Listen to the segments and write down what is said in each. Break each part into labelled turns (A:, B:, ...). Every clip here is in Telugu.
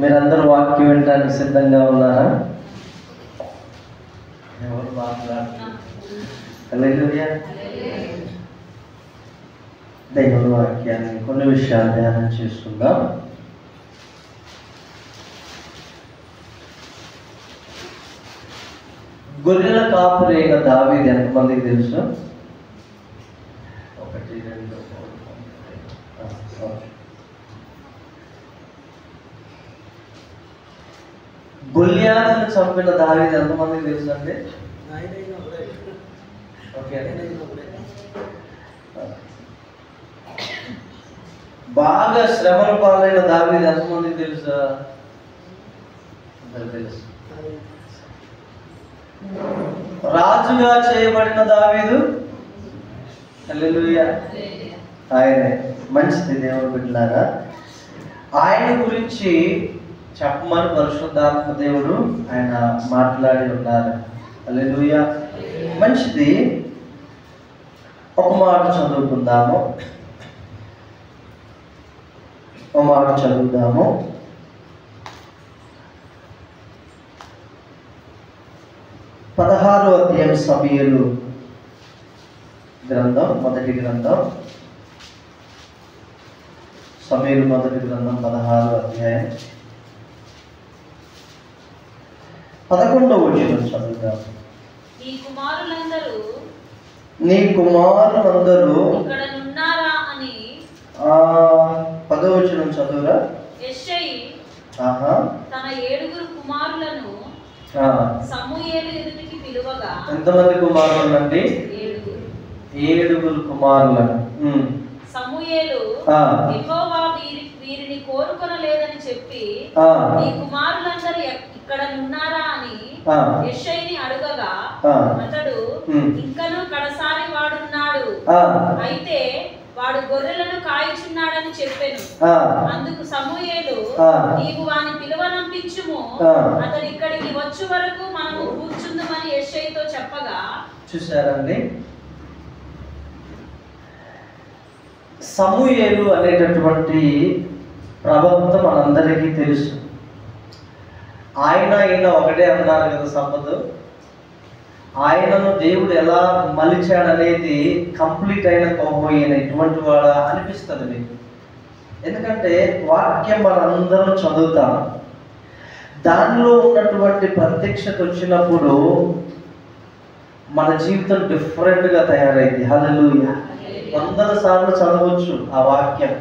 A: మీరందరూ వాక్యం వినడానికి సిద్ధంగా ఉన్నారా? ఎవరు మాట్లాడుతున్నారు? హల్లెలూయా. దేవుని వాక్యాన్ని కొన్ని విషయాలు ధ్యానం చేసుకుందాం. గొర్రెల కాపరి అయిన దావీదు ఎంతమందికి తెలుసు? గొల్యాతును చంపిన దావీదు ఎంతమందికి తెలుసు అండి? ఓకే, బాగా శ్రమల పాలైన దావీదు ఎంతమందికి తెలుసా? తెలుసు. రాజుగా చేయబడిన దావీదు, హల్లెలూయా, ఆయనే. మంచిది దేవుని బిడ్డలారా. ఆయన గురించి చెప్పమని పరిశుద్ధాత్మ దేవుడు ఆయన మాట్లాడి ఉన్నారు. హల్లెలూయా. మంచిది. ఒక మాట చదువుకుందాము. ఒక మాట చదువుదాము. పదహారో అధ్యాయం సమూయేలు గ్రంథం, మొదటి గ్రంథం, సమూయేలు మొదటి గ్రంథం 16వ అధ్యాయం 11వ వచనం చదువుదాం. నీ కుమారులందరూ
B: ఇక్కడనున్నారా అని
A: 10వ వచనం చదువురా.
B: యెషయి తన 7 కుమారులను సమూయేలు ఎదుటికి పిలువగా.
A: ఎంతమంది కుమారులు అండి? 7 కుమారులను.
B: సమూయేలు యెహోవా వీరిని కోరుకొనలేదని చెప్పి ఈ కుమారులందరూ ఇక్కడనున్నారా అని యెషయిని అడుగగా అతడు ఇంకను కడసారి వాడున్నాడు, అయితే వాడు గొర్రెలను కాయుచున్నాడని చెప్పెను. అందుకు సమూయేలు, నీవు వాని పిలువనంపించుము, అతడు ఇక్కడికి వచ్చు వరకు మనము కూర్చుందామని యెషయితో చెప్పగా.
A: చూసారండి, సమూయేలు అనేటటువంటి ప్రవక్త మనందరికీ తెలుసు. ఆయన ఒకటే అన్నారు కదా సంపద. ఆయనను దేవుడు ఎలా మలిచాడనేది కంప్లీట్ అయిన కోహోయిన ఇటువంటి వాడా అనిపిస్తుంది మీకు. ఎందుకంటే వాక్యం మనందరం చదువుతాం, దానిలో ఉన్నటువంటి ప్రత్యక్షత వచ్చినప్పుడు మన జీవితం డిఫరెంట్గా తయారైంది. హల్లెలూయా. 100 సార్లు చదవచ్చు ఆ వాక్యం,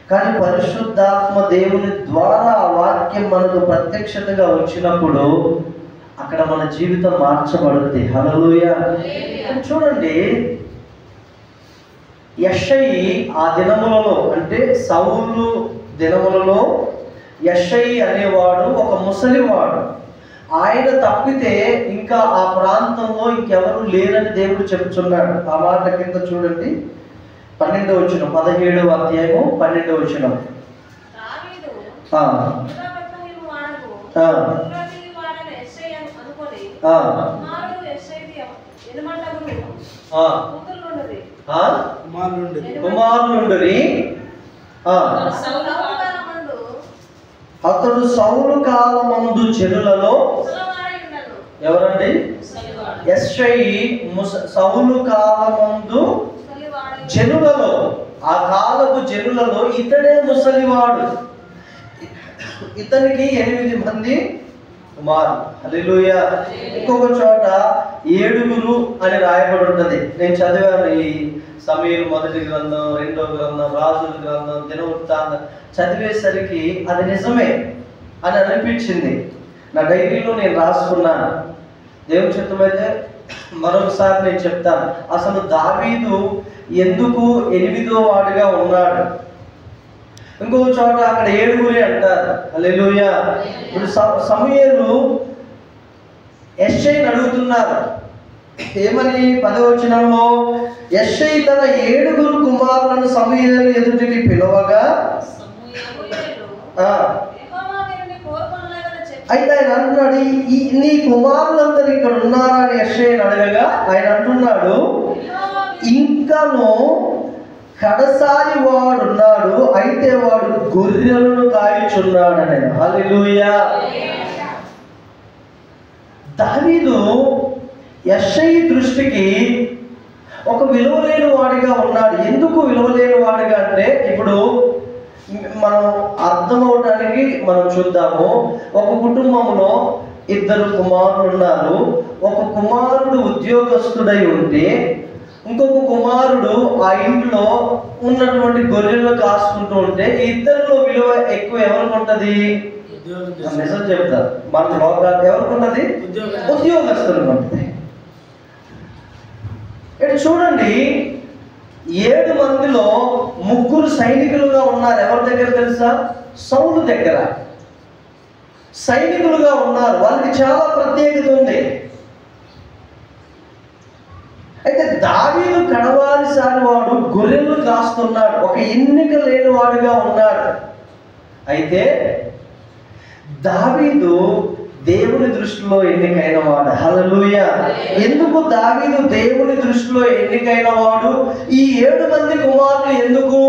A: కానీ పరిశుద్ధాత్మ దేవుని ద్వారా ఆ వాక్యం మనకు ప్రత్యక్షతగా వచ్చినప్పుడు అక్కడ మన జీవితం మార్చబడుతుంది. హల్లెలూయా. చూడండి, యెషయి ఆ దినములలో, అంటే సౌలు దినములలో యెషయి అనేవాడు ఒక ముసలివాడు. ఆయన తప్పితే ఇంకా ఆ ప్రాంతంలో ఇంకెవరు లేరని దేవుడు చెప్తున్నాడు. ఆ మాట కింద చూడండి, 12వ వచనం, 17వ అధ్యాయము 12వ వచనం. కుమారులుండరి, అతడు సౌలు కాలమందు జనులలో. ఎవరండి? యెషయి సౌలు కాలమందు జనులలో, ఆ కాలపు జనులలో ఇతడే ముసలివాడు. ఇతనికి 8 మంది కుమారులు. హల్లెలూయా. ఇంకొక చోట 7 అని రాయబడి ఉంటుంది. నేను చదివాను ఈ సమూయేలు మొదటి గ్రంథం, 2వ గ్రంథం, రాజుల గ్రంథం, దినవృత్తాంతం చదివేసరికి అది నిజమే అని అనిపించింది. నా డైరీలో నేను రాసుకున్నాను. దేవుని చిత్తమైతే మరొకసారి నేను చెప్తాను. అసలు దావీదు ఎందుకు 8వ వాడుగా ఉన్నాడు? ఇంకొక చోట అక్కడ 7 అంటారు. హల్లెలూయా. ఇప్పుడు సమూయేలు యెషయిని అడుగుతున్నారు ఏమని? 10వ వచనంలో యెషయి తన 7 కుమారులను సమూయేలు ఎదుటికి పిలవగా, అయితే ఆయన అంటున్నాడు, నీ కుమారులందరూ ఇక్కడ ఉన్నారా అని యెషయిని అడగగా ఆయన అంటున్నాడు, ఇంకను కడసారి వాడున్నాడు, అయితే వాడు గొర్రెలను కాయుచున్నాడు అని. హల్లెలూయా. దావీదు యెషయి దృష్టికి ఒక విలువలేని వాడిగా ఉన్నాడు. ఎందుకు విలువలేని వాడిగా అంటే, ఇప్పుడు మనం అర్థమవటానికి మనం చూద్దాము. ఒక కుటుంబంలో 2 కుమారులు ఉన్నారు. ఒక కుమారుడు ఉద్యోగస్తుడై ఉంటే ఇంకొక కుమారుడు ఆ ఇంట్లో ఉన్నటువంటి గొర్రెలను కాసుకుంటూ ఉంటే ఇద్దరిలో విలువ ఎక్కువ ఎవరికి ఉంటుంది? నిజం చెప్తారు, మన లోకాలు ఎవరికి ఉన్నది? ఉద్యోగస్తులకు ఉంటుంది. ఇక్కడ చూడండి, 7 మందిలో 3 సైనికులుగా ఉన్నారు. ఎవరి దగ్గర తెలుసా? సౌలు దగ్గర సైనికులుగా ఉన్నారు. వాళ్ళకి చాలా ప్రత్యేకత ఉంది. అయితే దావీదు కడవారిసారి వాడు గొర్రెలు కాస్తున్నాడు, ఒక ఎన్నిక లేని వాడుగా ఉన్నాడు. అయితే దావీదు దేవుని దృష్టిలో ఎన్నికైన వాడు. హల్లెలూయా. ఎందుకు దావీదు దేవుని దృష్టిలో ఎన్నికైన వాడు? ఈ 7 మంది కుమారులు ఎందుకు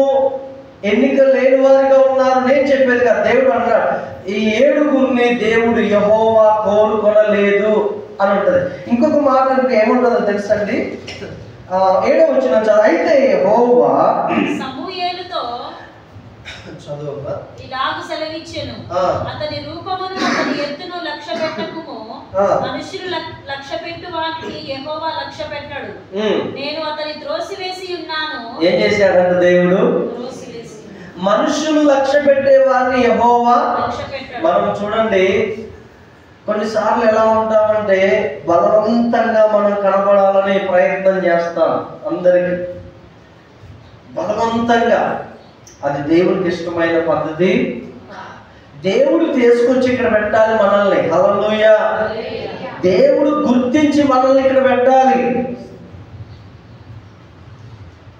A: ఎన్నిక లేని వారిగా ఉన్నారు? నేను చెప్పేది కదా, దేవుడు అన్నాడు ఈ 7గురిని దేవుడు యెహోవా కోరుకొనలేదు అని ఉంటుంది. ఇంకొక మాట ఏముంటుందో తెలుసండి, 7వ వచనం చదువు. అయితే యెహోవా
B: సమూయేలుతో ఇలాగు సెలవిచ్చెను, అతని రూపమును అతని ఎత్తును లక్ష్య పెట్టకుము, మనుషులు లక్ష్య పెట్టు వాటిని యెహోవా లక్ష్య పెట్టడు. నేను అతని త్రోసివేసి ఉన్నాను.
A: ఏం చేశాడంట దేవుడు?
B: త్రోసివేసి.
A: మనుషులు లక్ష్య పెట్టే వారిని యెహోవా
B: లక్ష్య పెట్టడు.
A: మనం చూడండి, కొన్నిసార్లు ఎలా ఉంటామంటే బలవంతంగా మనం కనబడాలని ప్రయత్నం చేస్తాం. అందరికి బలవంతంగా, అది దేవుడికి ఇష్టమైన పద్ధతి. దేవుడు తీసుకొచ్చి ఇక్కడ పెట్టాలి మనల్ని. హల్లెలూయా. దేవుడు గుర్తించి మనల్ని ఇక్కడ పెట్టాలి.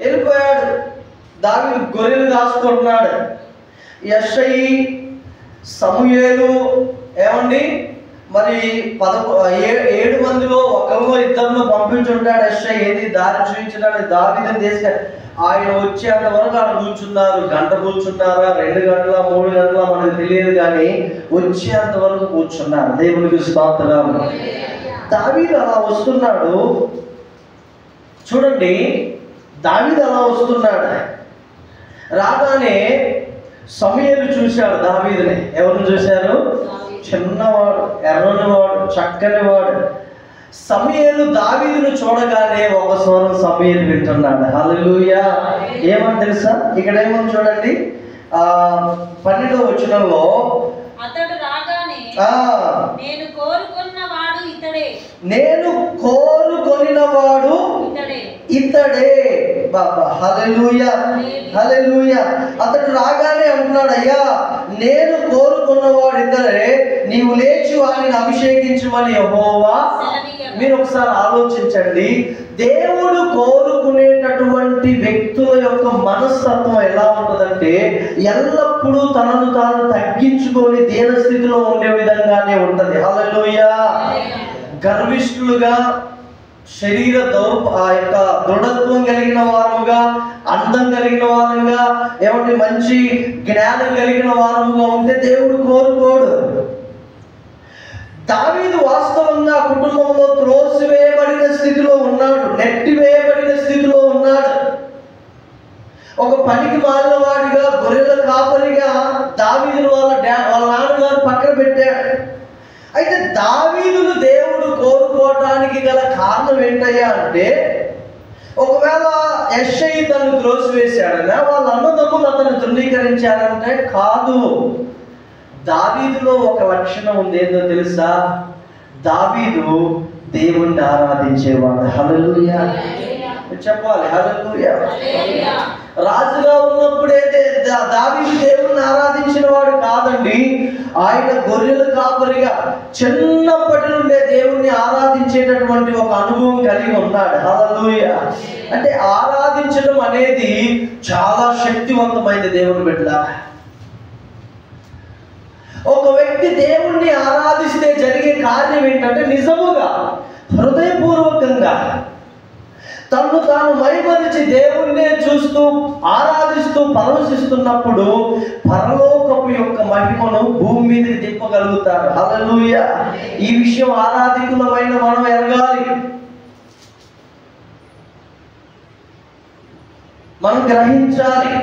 A: వెళ్ళిపోయాడు దావీదు, గొర్రెలు కాసుకుంటున్నాడు. యెషయి, సమూయేలు ఏమండి మరి 7 మందిలో ఒకరిలో 2 పంపించుంటాడు యెషయి. ఏది దారి చూపించడానికి దావీదుని తీసుకెళ్ళి ఆయన వచ్చేంత వరకు ఆడ కూర్చున్నారు. గంట కూర్చున్నారా, 2 గంటల 3 గంటల మనకు తెలియదు, కానీ వచ్చేంత వరకు కూర్చున్నారు. దేవునికి స్తోత్రం. దావీదు అలా వస్తున్నాడు. చూడండి, దావీదు అలా వస్తున్నాడు. రాగానే సమూయేలు చూశాడు దావీదుని. ఎవరిని చూశారు? చిన్నవాడు, ఎర్రనివాడు, చక్కనివాడు. సమూయేలు దావీదును చూడగానే ఒక స్వరం సమూయేలు వింటున్నాడు. హల్లెలూయా. ఏమని తెలుసా? ఇక్కడ ఏమని చూడండి, 12వ వచనంలో
B: అతడు రాగానే నేను కోరుకున్నవాడు ఇతడే,
A: నేను కోరుకొనినవాడు ఇతడే. బాబా హల్లెలూయా, హల్లెలూయా. అతడు రాగానే అంటున్నాడు, అయ్యా నేను కోరుకున్నవాడు ఇతడే, నీవు లేచి వారిని అభిషేకించమని యెహోవా. మీరు ఒకసారి ఆలోచించండి, దేవుడు కోరుకునేటటువంటి వ్యక్తుల యొక్క మనస్తత్వం ఎలా ఉంటుందంటే ఎల్లప్పుడూ తనను తాను తగ్గించుకొని దీనస్థితిలో ఉండే విధంగానే ఉంటది. హల్లెలూయా. గర్విష్ఠులుగా, శరీర యొక్క దృఢత్వం కలిగిన వారముగా, అందం కలిగిన వారంగా, ఏమంటే మంచి జ్ఞానం కలిగిన వారముగా ఉంటే దేవుడు కోరుకోడు. దావీదు వాస్తవంగా కుటుంబంలో త్రోసివేయబడిన స్థితిలో ఉన్నాడు, నెట్టివేయబడిన స్థితిలో ఉన్నాడు. ఒక పనికి మాలిన వాడిగా, గొర్రెల కాపరిగా దావీదును వాళ్ళ నాన్నగారు పక్కన పెట్టాడు. అయితే దావీదును దేవుడు కోరుకోవడానికి గల కారణం ఏంటయ్యా అంటే, ఒకవేళ యెషయి తను త్రోసివేశాడనా, వాళ్ళ అన్నదమ్ములు అతను తృణీకరించారంటే కాదు. దావీదులో ఒక లక్షణం ఉంది, ఏందో తెలుసా? దావీదు దేవుణ్ణి ఆరాధించేవాడు. హల్లెలూయా చెప్పాలి. హల్లెలూయా. రాజుగా ఉన్నప్పుడే దావీదు దేవుణ్ణి ఆరాధించిన వాడు కాదండి. ఆయన గొర్రెల కాపరిగా చిన్నప్పటి నుండే దేవుణ్ణి ఆరాధించేటటువంటి ఒక అనుభవం కలిగి ఉన్నాడు. హల్లెలూయా. అంటే ఆరాధించడం అనేది చాలా శక్తివంతమైనది. దేవుని బిడ్డ, ఒక వ్యక్తి దేవుణ్ణి ఆరాధిస్తే జరిగే కార్యం ఏంటంటే నిజముగా హృదయపూర్వకంగా తను తాను మైమరిచి దేవుణ్ణే చూస్తూ ఆరాధిస్తూ పరవశిస్తున్నప్పుడు పరలోకపు యొక్క మహిమను భూమి మీదకి దింపగలుగుతారు. హల్లెలూయా. ఈ విషయం ఆరాధికులమైన మనం ఎరగాలి, మనం గ్రహించాలి.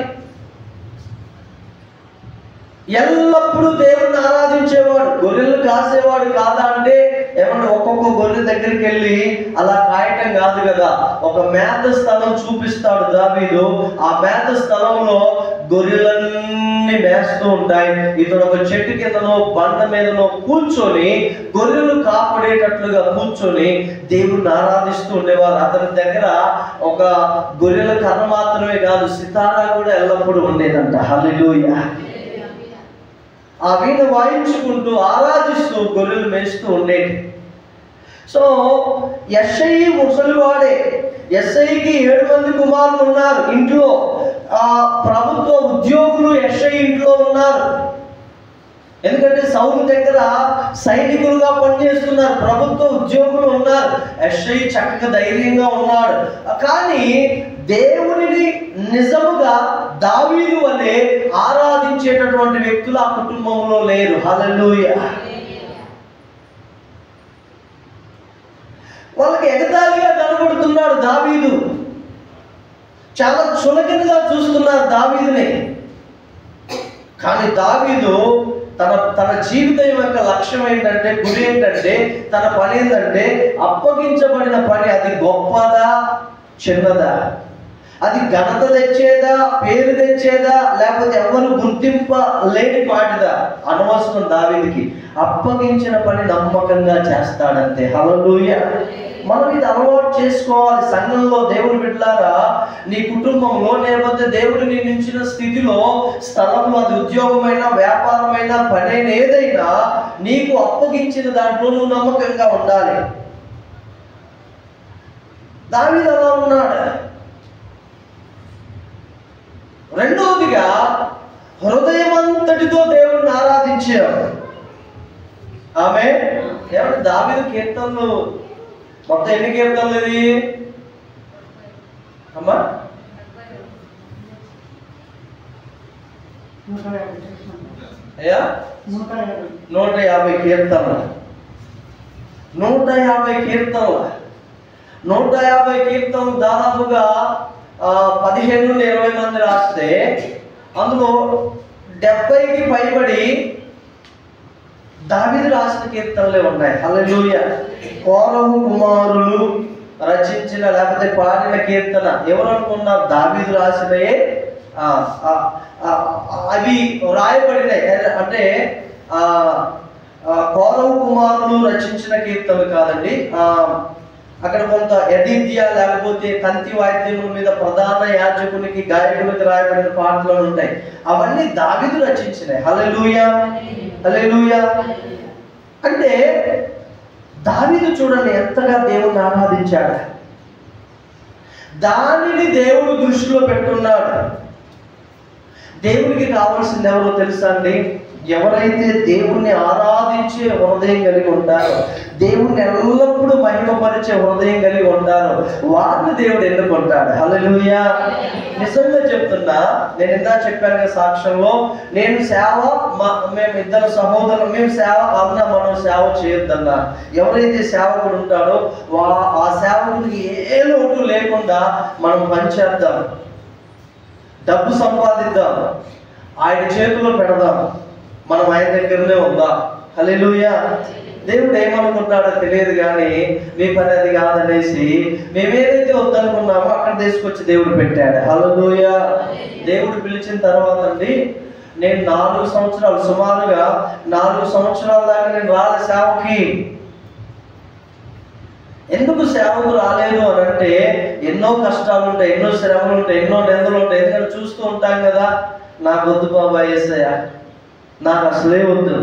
A: ఎల్లప్పుడూ దేవుణ్ణి ఆరాధించేవాడు, గొర్రెలు కాసేవాడు కాదా అంటే ఏమన్నా ఒక్కొక్క గొర్రె దగ్గరికి వెళ్ళి అలా కాయటం కాదు కదా. ఒక మేత స్థలం చూపిస్తాడు దావీదు. ఆ మేత స్థలంలో గొర్రెలన్నీ మేస్తూ ఉంటాయి. ఇతడు ఒక చెట్టు కిందనో బండ మీదనో కూర్చొని గొర్రెలు కాపాడేటట్లుగా కూర్చొని దేవుణ్ణి ఆరాధిస్తూ ఉండేవారు. అతని దగ్గర ఒక గొర్రెల కర్ర మాత్రమే కాదు, సితారా కూడా ఎల్లప్పుడూ ఉండేదంట. హల్లెలూయా. ఆ వీణ వాయించుకుంటూ ఆరాధిస్తూ గొర్రెలు మేస్తూ ఉండేది. సో యెషై ముసలివాడే. యెషైకి 7 మంది కుమారులు ఉన్నారు ఇంట్లో. ప్రభుత్వ ఉద్యోగులు యెషై ఇంట్లో ఉన్నారు. ఎందుకంటే సౌలు దగ్గర సైనికులుగా పనిచేస్తున్నారు, ప్రభుత్వ ఉద్యోగులు ఉన్నారు. యెషై చక్కగా ధైర్యంగా ఉన్నాడు. కానీ దేవునిని నిజముగా దావీదు వలె ఆరాధించేటటువంటి వ్యక్తులు ఆ కుటుంబంలో లేరు. హల్లెలూయా. వాళ్ళకి ఎగతాళిగా కనబడుతున్నాడు దావీదు. చాలా చులకనగా చూస్తున్నారు దావీదుని. కానీ దావీదు తన జీవితం యొక్క లక్ష్యం ఏంటంటే, గురి ఏంటంటే, తన పని ఏంటంటే అప్పగించబడిన పని అది గొప్పదా చిన్నదా, అది ఘనత తెచ్చేదా పేరు తెచ్చేదా లేకపోతే ఎవరు గుర్తింప లేని పాటిదా అనవసరం. దావీదుకి అప్పగించిన పని నమ్మకంగా చేస్తాడంతే. హల్లెలూయా. మనం ఇది అలవాటు చేసుకోవాలి. సంఘంలో దేవుని బిడ్డలారా, నీ కుటుంబంలో లేకపోతే దేవుడు నీ నించిన స్థితిలో, స్థలంలో, అది ఉద్యోగమైనా వ్యాపారమైనా పనైన ఏదైనా నీకు అప్పగించిన దాంట్లో నువ్వు నమ్మకంగా ఉండాలి. దావీదు అలా ఉన్నాడు. రెండవదిగా హృదయమంతటితో దేవుణ్ణి ఆరాధించాడు. ఆమె ఏమంటే దావీదు కీర్తనలు మొత్తం ఎన్ని కీర్తనలు ఇది అమ్మా? 150 కీర్తనలు. 150 కీర్తనలు. 150 కీర్తనలు దాదాపుగా 15 నుండి 20 మంది రాస్తే అందులో 70కి పైబడి దావీదు రాసిన కీర్తనలే ఉన్నాయి. హల్లెలూయా. కోరహు కుమారులు రచించిన లేకపోతే పాడిన కీర్తన ఎవరు అనుకున్నారు? దావీదు రాసినయే. అవి రాయబడినాయి. అంటే కోరహు కుమారులు రచించిన కీర్తనలు కాదండి. అక్కడ కొంత యదిద్య లేకపోతే తంతి వాయిద్యముల మీద ప్రధాన యాజకునికి గాయకునికి రాయబడిన పాటలు ఉంటాయి. అవన్నీ దావీదు రచించినాయి. హల్లెలూయా. హల్లెలూయా. అంటే దావీదు చూడండి ఎంతగా దేవుణ్ణి ఆరాధించాడు. దానిని దేవుడు దృష్టిలో పెట్టున్నాడు. దేవునికి కావాల్సింది ఎవరో తెలుసా అండి? ఎవరైతే దేవుణ్ణి ఆరాధించే హృదయం కలిగి ఉంటారో, దేవుణ్ణి ఎల్లప్పుడూ మహిమపరిచే హృదయం కలిగి ఉంటారో వారిని దేవుడు ఎన్నుకుంటాడు. హల్లెలూయా. నిజంగా చెప్తున్నా, నేను ఇందా చెప్పాను కదా సాక్ష్యంలో, నేను సేవ మేము ఇద్దరు సహోదరులు మేము సేవ అన్నా మనం సేవ చేయొద్దన్నా. ఎవరైతే సేవకుడు ఉంటాడో ఆ సేవకుడికి ఏ లోటు లేకుండా మనం పనిచేద్దాం, డబ్బు సంపాదిద్దాం, ఆయన చేతిలో పెడదాం, మనం ఆయన దగ్గరనే ఉందాం. హల్లెలూయా. దేవుడు ఏమనుకుంటాడో తెలియదు కానీ మీ పని అది కాదనేసి మేమేదైతే వద్దనుకున్నామో అక్కడ తీసుకొచ్చి దేవుడు పెట్టాడు. హల్లెలూయా. దేవుడు పిలిచిన తర్వాత అండి, నేను 4 సంవత్సరాలు సుమారుగా 4 సంవత్సరాల దాకా నేను రాలే సేవకి. ఎందుకు సేవకు రాలేదు అని అంటే ఎన్నో కష్టాలు ఉంటాయి, ఎన్నో శ్రమలు ఉంటాయి, ఎన్నో నిందలు ఉంటాయి. ఎందుకంటే చూస్తూ ఉంటాం కదా, నాకు వద్దు బాబా యేసయ్య, నాకు అసలే వద్దు,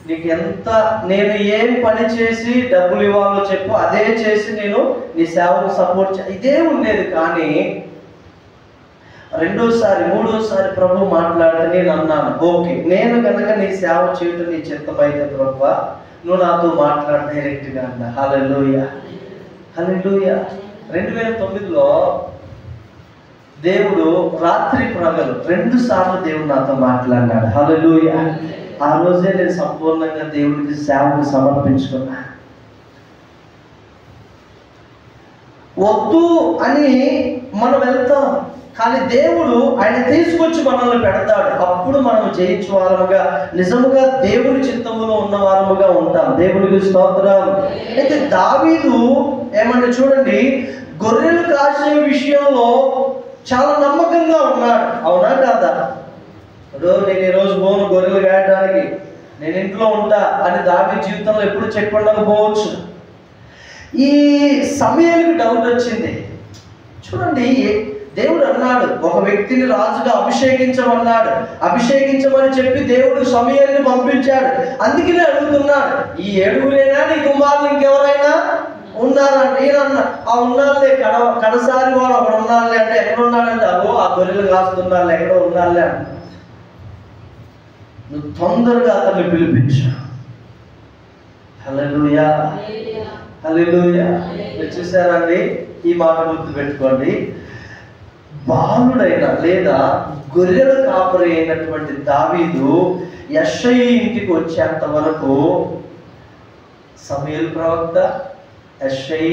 A: నీకు ఎంత నేను ఏం పని చేసి డబ్బులు ఇవ్వాలో చెప్పు, అదే చేసి నేను నీ సేవకు సపోర్ట్ ఇదే ఉండేది. కానీ రెండోసారి మూడోసారి ప్రభు మాట్లాడితే నేను అన్నాను, ఓకే నేను కనుక నీ సేవ చేయటం నీ చిత్తమైతే ప్రభువా నువ్వు నాతో మాట్లాడు డైరెక్ట్గా అన్నా. హల్లెలూయా. హల్లెలూయా. 2009లో దేవుడు రాత్రి పగలు 2 సార్లు దేవుడు నాతో మాట్లాడినాడు. హల్లెలూయా. ఆ రోజే నేను సంపూర్ణంగా దేవుడికి సేవకు సమర్పించుకున్నా. వద్దు అని మనం వెళ్తాం, కానీ దేవుడు ఆయన తీసుకొచ్చి మనల్ని పెడతాడు. అప్పుడు మనం జయించు వారముగా, నిజముగా దేవుని చిత్తములో ఉన్న వారముగా ఉంటాం. దేవునికి స్తోత్రం. అయితే దావీదు ఏమంటే చూడండి, గొర్రెలు కాసే విషయంలో చాలా నమ్మకంగా ఉన్నాడు. అవునా కాదా? నేను ఈరోజు పోను గొర్రెలు కాయడానికి, నేను ఇంట్లో ఉంటా అని దావీదు జీవితంలో ఎప్పుడు చెప్పకపోవచ్చు. ఈ సమయానికి డౌట్ వచ్చింది. చూడండి, దేవుడు అన్నాడు ఒక వ్యక్తిని రాజుగా అభిషేకించమన్నాడు. అభిషేకించమని చెప్పి దేవుడు సమయాన్ని పంపించాడు. అందుకనే అడుగుతున్నాడు, ఈ 7 నీ కుమారులు ఇంకెవరైనా ఉన్నారంటే ఈయన ఆ ఉన్నాళ్ళే కడసారి వాడు అక్కడ ఉన్నాళ్ళే అంటే ఎక్కడ ఉన్నాడంటే అగో ఆ గొర్రెలు కాస్తున్నాళ్ళు ఎక్కడో ఉన్నాళ్ళే అంట. నువ్వు తొందరగా అతన్ని పిలిపించు. హల్లెలూయా, హల్లెలూయా. చూసారండి, ఈ మాట గుర్తు పెట్టుకోండి. బాలుడైన లేదా గొర్రెల కాపరి అయినటువంటి దావీదు యెషై ఇంటికి వచ్చేంత వరకు సమూయేలు ప్రవక్త, యెషై,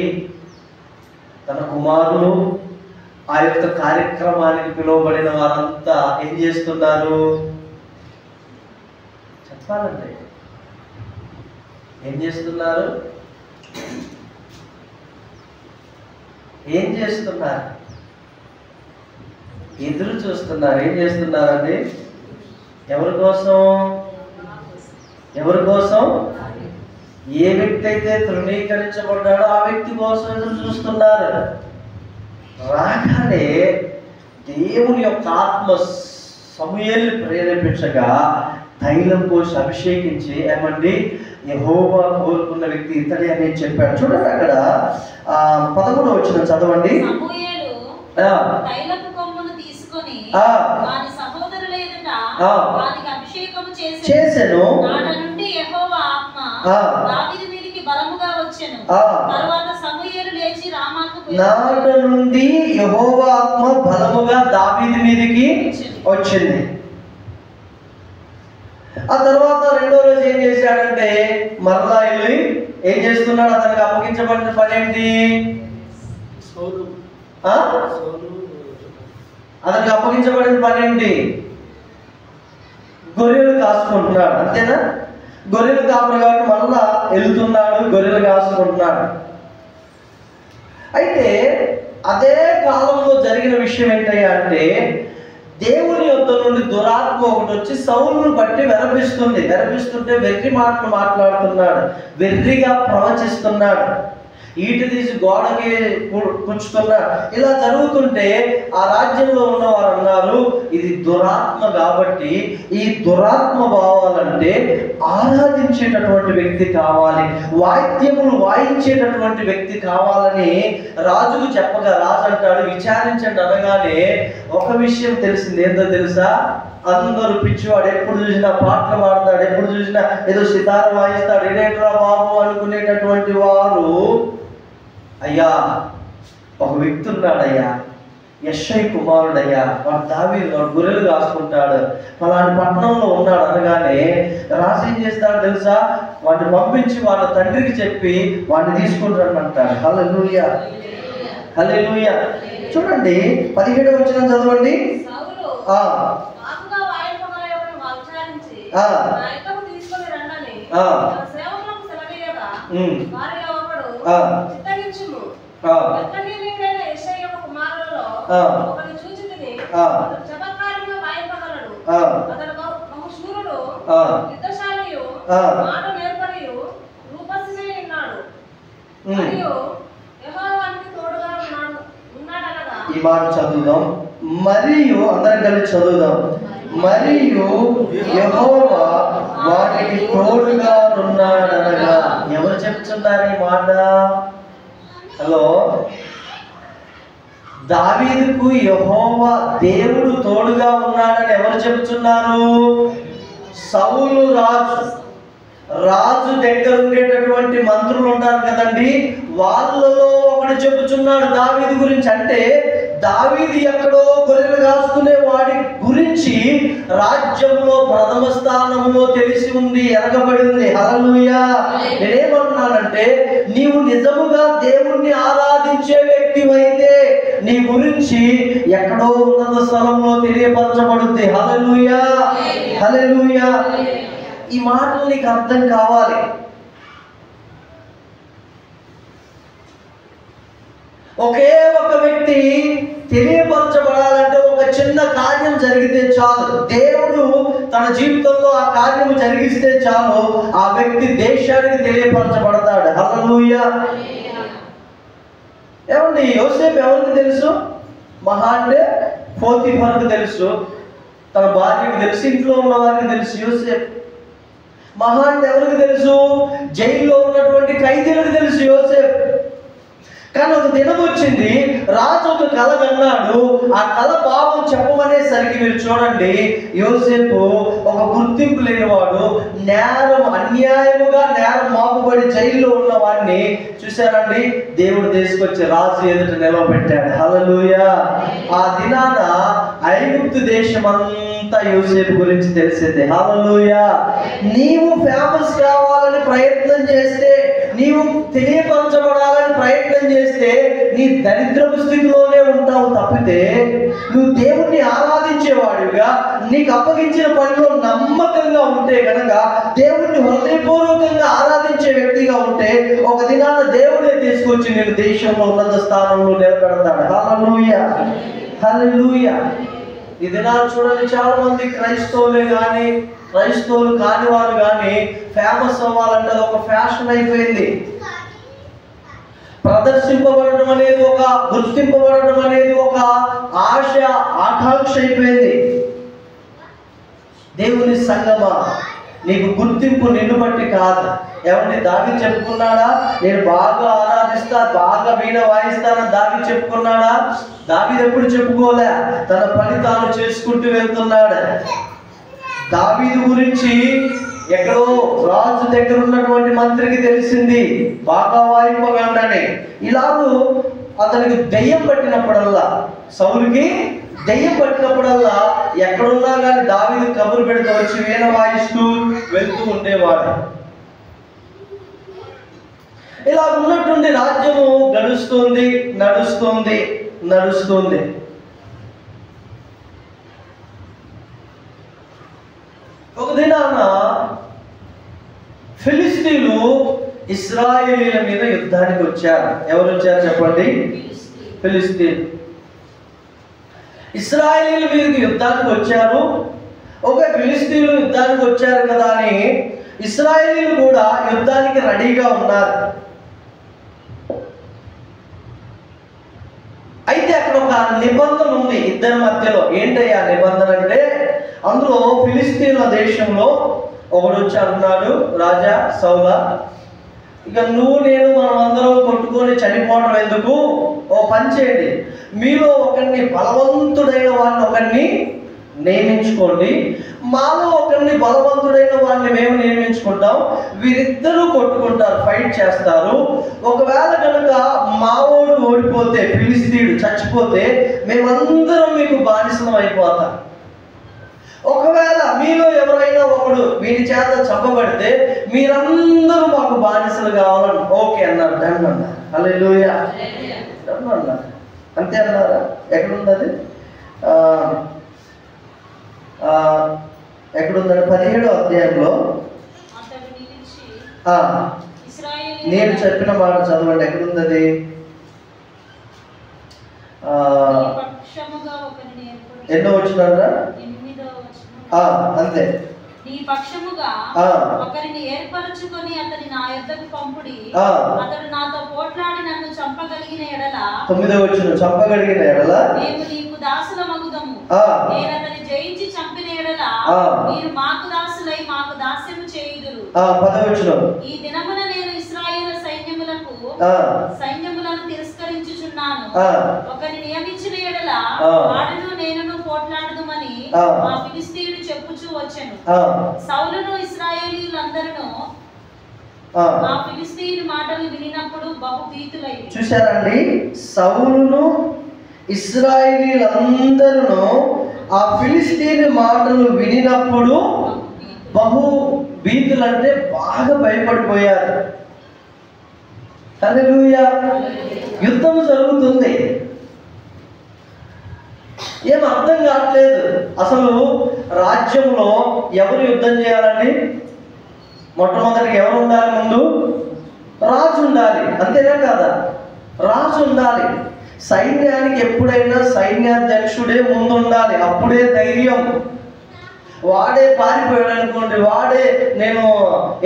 A: తన కుమారులు, ఆ యొక్క కార్యక్రమానికి పిలువబడిన వారంతా ఏం చేస్తున్నారు చెప్పాలండి? ఏం చేస్తున్నారు? ఏం చేస్తున్నారు? ఎదురు చూస్తున్నారు. ఏం చేస్తున్నారండి? ఎవరి కోసం? ఎవరి కోసం? ఏ వ్యక్తి అయితే తృణీకరించబడ్డాడో ఆ వ్యక్తి కోసం ఎదురు చూస్తున్నారు. రాగానే దేవుని యొక్క ఆత్మ సమూయేలుని ప్రేరేపించగా తైలం పోసి అభిషేకించి ఏమండి యెహోవా కోరుకున్న వ్యక్తి ఇతడే అని చెప్పాడు. చూడండి అక్కడ 11వ వచనం చదవండి. చేసెను, నాట నుండి యెహోవా ఆత్మ బలముగా దావీదు మీదకి వచ్చింది. ఆ తర్వాత 2వ రోజు ఏం చేశాడంటే మరలా వెళ్ళి ఏం చేస్తున్నాడు? అతనికి అప్పగించబడిన పని ఏంటి? అతనికి అప్పగించబడిన పని ఏంటి? గొర్రెలు కాసుకుంటున్నాడు. అంతేనా? గొర్రెలు కాపరు కాబట్టి మళ్ళా వెళ్తున్నాడు, గొర్రెలు కాసుకుంటున్నాడు. అయితే అదే కాలంలో జరిగిన విషయం ఏంటయ్యా అంటే దేవుని యొద్ద నుండి దురాత్మ ఒకటి వచ్చి సౌలును బట్టి వెరపిస్తుంటే వెర్రి మాటలు మాట్లాడుతున్నాడు, వెర్రిగా ప్రవచిస్తున్నాడు, ఈట తీసి గోడకి పుచ్చుతున్నాడు. ఇలా జరుగుతుంటే ఆ రాజ్యంలో ఉన్న వారు అన్నారు, ఇది దురాత్మ కాబట్టి ఈ దురాత్మ పోవాలంటే ఆరాధించేటటువంటి వ్యక్తి కావాలి, వాయిద్యములు వాయించేటటువంటి వ్యక్తి కావాలని రాజుకు చెప్పగా రాజు అంటాడు విచారించండి అనగానే ఒక విషయం తెలిసింది. ఏందో తెలుసా? అందరూ పిచ్చివాడు, ఎప్పుడు చూసినా పాటలు పాడతాడు, ఎప్పుడు చూసినా ఏదో సితార వాయిస్తాడు, ఇదేంట్రా బాబు అనుకునేటటువంటి వారు, అయ్యా ఒక వ్యక్తి ఉన్నాడయ్యా, యెషై కుమారుడయ్యా, వాడు దావీదు, వాడు గొర్రెలు కాసుకుంటాడు, అలాంటి పట్టణంలో ఉన్నాడు అనగానే రాజు ఏం చేస్తాడు తెలుసా? వాడిని పంపించి వాళ్ళ తండ్రికి చెప్పి వాడిని తీసుకుంటాడు అంటాడు. హల్లెలూయా, హల్లెలూయా. చూడండి 17వ వచనం చదవండి. ఈ మాట చదువుదాం. మరియు అందరం కలిసి చదువుదాం. మరియు యెహోవా వారికి తోడుగా ఉన్నాడనగా. ఎవరు చెప్తున్నారు ఈ మాట? హలో, దావీదుకు యెహోవా దేవుడు తోడుగా ఉన్నాడని ఎవరు చెప్తున్నారు? సౌలు రాజు దగ్గర ఉండేటటువంటి మంత్రులు ఉంటారు కదండి, వాళ్ళలో ఒకడు దేవుడు చెబుతున్నాడు దావీదు గురించి. అంటే దావీదు ఎక్కడో గొర్రెలు కాసుకునే వాడి గురించి రాజ్యంలో ప్రథమ స్థానంలో తెలిసి ఉంది, ఎరగబడి ఉంది. హల్లెలూయా. నేనేమంటున్నానంటే నీవు నిజముగా దేవుణ్ణి ఆరాధించే వ్యక్తివైతే నీ గురించి ఎక్కడో ఉన్నత స్థలంలో తెలియపరచబడుద్ది. హల్లెలూయా, హల్లెలూయా. ఈ మాటలు నీకు అర్థం కావాలి. ఒకే ఒక వ్యక్తి తెలియపరచబడాలంటే ఒక చిన్న కార్యం జరిగితే చాలు. దేవుడు తన జీవితంలో ఆ కార్యము జరిగిస్తే చాలు, ఆ వ్యక్తి దేశానికి తెలియపరచబడతాడు. హల్లెలూయా. ఏమండి, యోసేపు ఎవరికి తెలుసు? మహా అంటే పోతీఫరుకు తెలుసు, తన భార్యకు తెలుసు, ఇంట్లో ఉన్న వారికి తెలుసు. యోసేపు మహా అంటే ఎవరికి తెలుసు? జైల్లో ఉన్నటువంటి ఖైదీలకు తెలుసు యోసేపు. కానీ ఒక దినం వచ్చింది, రాజు ఒక కళ కన్నాడు. ఆ కళ భావం చెప్పమనేసరికి మీరు చూడండి, యోసేపు ఒక గుర్తింపు లేనివాడు, నేరం అన్యాయముగా నేరం మాపుబడి జైల్లో ఉన్న వాడిని చూశారండి, దేవుడు తీసుకొచ్చి రాజు ఎదుట నిలవబెట్టాడు. హల్లెలూయా. ఆ దినాన ఐగుప్తు దేశం అంతా యోసేపు గురించి తెలిసింది. హల్లెలూయా. నీవు ఫేమస్ కావాలని ప్రయత్నం చేస్తే, నీవు తెలియపరచబడాలని ప్రయత్నం చేస్తే నీ దరిద్రపు స్థితిలోనే ఉంటావు తప్పితే, నువ్వు దేవుణ్ణి ఆరాధించేవాడిగా నీకు అప్పగించిన పనిలో నమ్మకంగా ఉంటే కనుక, దేవుణ్ణి హృదయపూర్వకంగా ఆరాధించే వ్యక్తిగా ఉంటే, ఒక దినాన దేవుడే తీసుకొచ్చి నేను దేశంలో ఉన్నత స్థానంలో నిలబెడతాడు. హల్లెలూయా, హల్లెలూయా. ఈ దినాలు చూడండి, చాలా మంది క్రైస్తవులే కానీ క్రైస్తవులు కాని వారు కానీ ఫేమస్ అవ్వాలంటే అది ఒక ఫ్యాషన్ అయిపోయింది. ప్రదర్శింపబడడం అనేది, ఒక గుర్తింపబడడం అనేది ఒక ఆశ, ఆకాంక్ష అయిపోయింది. దేవుని సంగమా, నీకు గుర్తింపు నిన్ను బట్టి కాదు. ఎవరిని దావీదు చెప్పుకున్నాడా? నేను బాగా ఆరాధిస్తా, బాగా వీణ వాయిస్తానని దావీదు చెప్పుకున్నాడా? దావీదు ఎప్పుడు చెప్పుకోలే, తన పని తాను చేసుకుంటూ వెళ్తున్నాడు. దావీదు గురించి ఎక్కడో రాజు దగ్గర ఉన్నటువంటి మంత్రికి తెలిసింది, బాగా వాయింపగలడని. ఇలాగూ అతనికి దెయ్యం పట్టినప్పుడల్లా, సౌలుకి దెయ్యం పట్టినప్పుడల్లా ఎక్కడున్నా కానీ దావీదు కబురు పెడుతూ వచ్చి వీణ వాయిస్తూ వెళ్తూ ఉండేవాడు. ఇలా ఉన్నట్టుండి రాజ్యము గడుస్తుంది, నడుస్తుంది, నడుస్తుంది. ఒక దినాన ఫిలిస్తీన్లు ఇశ్రాయేలీల మీద యుద్ధానికి వచ్చారు. ఎవరు వచ్చారు చెప్పండి? ఫిలిస్తీన్ ఇశ్రాయేలీల మీదకి యుద్ధానికి వచ్చారు. ఒక ఫిలిస్తీన్లు యుద్ధానికి వచ్చారు కదా అని ఇశ్రాయేలీలు కూడా యుద్ధానికి రెడీగా ఉన్నారు. అయితే అక్కడ ఒక నిబంధన ఉంది ఇద్దరి మధ్యలో. ఏంటయ్యా నిబంధన అంటే, అందులో ఫిలిస్తీన్ల దేశంలో ఒకడు వచ్చి అంటున్నాడు, రాజా సౌలా, ఇక నువ్వు నేను మనం అందరం కొట్టుకొని చనిపోవడం ఎందుకు, ఓ పని చేయండి, మీలో ఒకరిని బలవంతుడైన వాడిని ఒకరిని నియమించుకోండి, మాలో ఒకరిని బలవంతుడైన వాడిని మేము నియమించుకుంటాం, వీరిద్దరూ కొట్టుకుంటారు, ఫైట్ చేస్తారు. ఒకవేళ కనుక మావోడు ఓడిపోతే, ఫిలిస్తీయుడు చచ్చిపోతే, మేమందరం మీకు బానిసలం అయిపోతాం. ఒకవేళ మీలో ఎవరైనా ఒకడు వీడి చేత చంపబడితే మీరందరూ మాకు బానిసలు కావాలని ఓకే అన్నారు. డన్ అన్నారు. హల్లెలూయా, డన్ అన్నారు. అంతే అన్నారా? ఎక్కడుంది అది? ఎక్కడుందండి? 17వ అధ్యాయంలో నేను చెప్పిన మాట చదవండి. ఎక్కడుంది అది? ఎన్నో వచ్చినారా? అంతే.
B: నీ పక్షముగా ఒకరిని ఏర్పరచుకొని అతని నా యొద్దకు పంపుడి, అతడు నాతో పోట్లాడి నన్ను చంపగలిగిన ఎడల,
A: 9వ వచనం, చంపగలిగిన ఎడల
B: మేము నీకు దాసుల మగుదము, నేను అతని జయించి చంపిన ఎడల మీరు మాకు దాసులై మాకు దాస్యము చేయుదురు.
A: 10వ వచనం,
B: ఈ దినమున నేను ఇశ్రాయేలు సైన్యములను తిరస్కరించుచున్నాను, ఒకరిని నియమించిన ఎడల వాడును నేనును పోట్లాడుదుమని మా ఫిలిస్తీయుడు చెప్పుచూ వచ్చెను. సౌలును ఇశ్రాయేలీయులందరూ ఆ ఫిలిష్తీయుల మాటలు వినినప్పుడు బహుభీతులైరి.
A: చూశారండి, సౌలును ఇశ్రాయేలీలందరూ ఆ ఫిలిష్తీయుల మాటలు వినినప్పుడు బహు భీతులు, అంటే బాగా భయపడిపోయారు. హల్లెలూయా. యుద్ధం జరుగుతుంది, ఏం అర్థం కావట్లేదు. అసలు రాజ్యంలో ఎవరు యుద్ధం చేయాలండి? మొట్టమొదటిగా ఎవరు ఉండాలి? ముందు రాజు ఉండాలి, అంతేనా కాదా? రాజు ఉండాలి. సైన్యానికి ఎప్పుడైనా సైన్యాధ్యక్షుడే ముందు ఉండాలి, అప్పుడే ధైర్యం. వాడే పారిపోయాడు అనుకోండి, వాడే నేను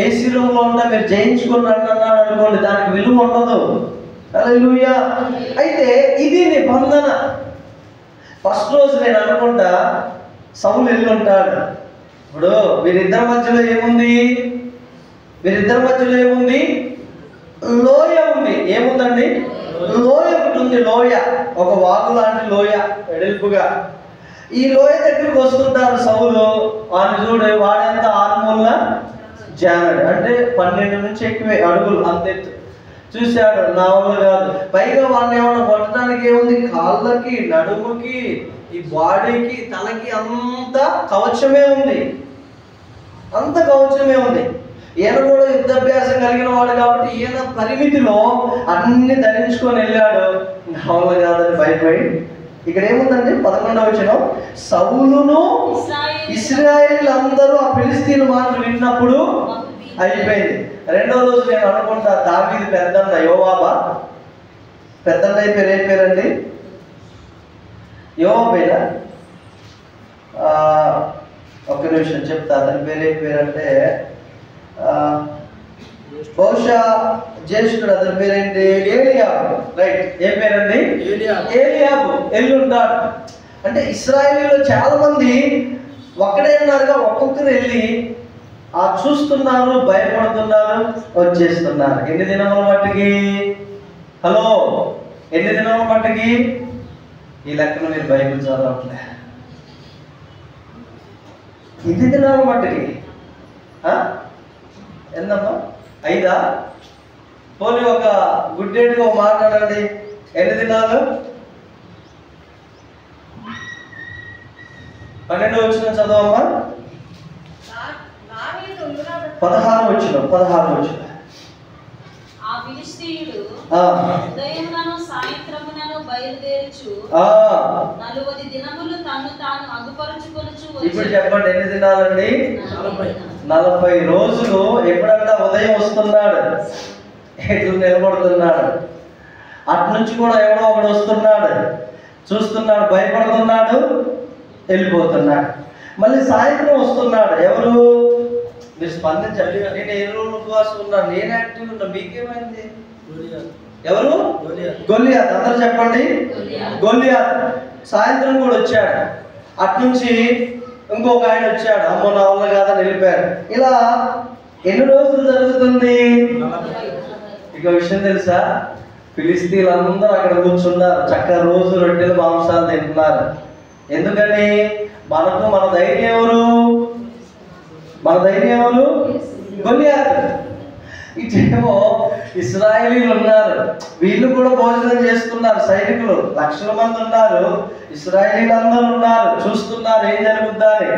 A: ఏసీ రూమ్లో ఉంటా మీరు జయించుకుని అన్నాడు అనుకోండి, దానికి విలువ ఉండదు. హల్లెలూయా. అయితే ఇది నిబంధన. ఫస్ట్ రోజు నేను అనుకుంటా సౌలు ఎల్లుంటాడు. ఇప్పుడు వీరిద్దరి మధ్యలో ఏముంది? వీరిద్దరి మధ్యలో ఏముంది? లోయ ఉంది. ఏముందండి? లోయ ఒకటి ఉంది. లోయ, ఒక వాగు లాంటి లోయ, వెడల్పుగా. ఈ లోయ దగ్గరికి వస్తుంటారు సౌలు. వాడిని చూడు, వాడెంత 6 మూల జానడు, అంటే 12 నుంచి ఎక్కువే అడుగులు, అంతెత్తు. చూశాడు, నా వల్ల కాదు. పైగా వాడిని ఏమన్నా కొట్టడానికి ఏముంది? కాళ్ళకి, నడుముకి, ఈ బాడీకి, తలకి అంత కవచమే ఉంది, అంత కవచమే ఉంది. ఈయన కూడా యుద్ధాభ్యాసం కలిగిన వాడు కాబట్టి ఈయన పరిమితిలో అన్ని ధరించుకొని వెళ్ళాడు. నా వల్ల కాదని భయపడి. ఇక్కడ ఏముందండి? 11వ వచనం, సౌలును ఇశ్రాయేలీలందరూ ఆ ఫిలిష్తీయుల మాటలు విన్నప్పుడు అయిపోయింది. రెండో రోజు నేను అనుకుంటా దావీదు పెద్దన్న యోవాబా, పెద్దన్న అయిపోయారు. ఏం పేరండి? యోవాబేనా? ఒక నిమిషం చెప్తా, అతని పేరు ఏం పేరంటే బహుశా జ్యేష్ఠుడు, అతని పేరేంటి? ఏలియాబు. రైట్. ఏం పేరండి? ఏలియాబు. ఎల్లుంటాడు. అంటే ఇశ్రాయేలీలో చాలా మంది ఒక్కడేన్నారుగా ఒక్కొక్కరు వెళ్ళి చూస్తున్నారు, భయపడుతున్నారు, వచ్చేస్తున్నారు. ఎన్ని దినముల మట్టుకి? హలో, ఎన్ని దినముల మట్టుకి? ఈ లెక్కను మీరు బైబిల్ చదవట్లే. ఎన్ని దినాల మట్టుకి? ఎందమ్మా? 5? పోనీ ఒక గుడ్డేటిగా మాట్లాడండి. ఎన్ని దినాలు? 12వ వచనం చదవమ్మా. 16వ వచనం.
B: ఆ ఫిలిష్తీయుడు ఉదయమునను సాయంత్రమునను బయలుదేరుచు 40 దినములు తన్ను తాను అగుపరుచుకొనుచు.
A: ఇప్పుడు చెప్పండి, ఎన్ని దినాలండి? 40 రోజులు. ఎప్పుడంటే ఉదయం వస్తున్నాడు, ఎట్లు నిలబడుతున్నాడు, అటు నుంచి కూడా ఎవడో ఒకడు వస్తున్నాడు, చూస్తున్నాడు, భయపడుతున్నాడు, వెళ్ళిపోతున్నాడు. మళ్ళీ సాయంత్రం వస్తున్నాడు. ఎవరు? మీరు స్పందించండి. నేను ఏ రోజు ఉపవాసం ఉన్నాను, నేను యాక్టివ్ ఉన్నా, మీకేమైంది? ఎవరు? గొల్లియాత్. అందరూ చెప్పండి, గొల్లియాత్. సాయంత్రం కూడా వచ్చాడు. అటు నుంచి ఇంకొక ఆయన వచ్చాడు, అమ్మో నా వల్ల కాదని వెళ్ళిపోయాడు. ఇలా ఎన్ని రోజులు జరుగుతుంది? ఇక విషయం తెలుసా? ఫిలిష్తీయులందరూ అక్కడ కూర్చున్నారు, చక్కగా రోజు రొట్టెలు మాంసాలు తింటున్నారు. ఎందుకని? మన ధైర్యం ఎవరు? మన ధైర్యం ఎవరు? గొల్లియాత్. ఇటేమో ఇశ్రాయేలీలు ఉన్నారు, వీళ్ళు కూడా భోజనం చేస్తున్నారు. సైనికులు లక్షల మంది ఉన్నారు, ఇశ్రాయేలీలందరూ ఉన్నారు, చూస్తున్నారు ఏం జరుగుద్దా అని.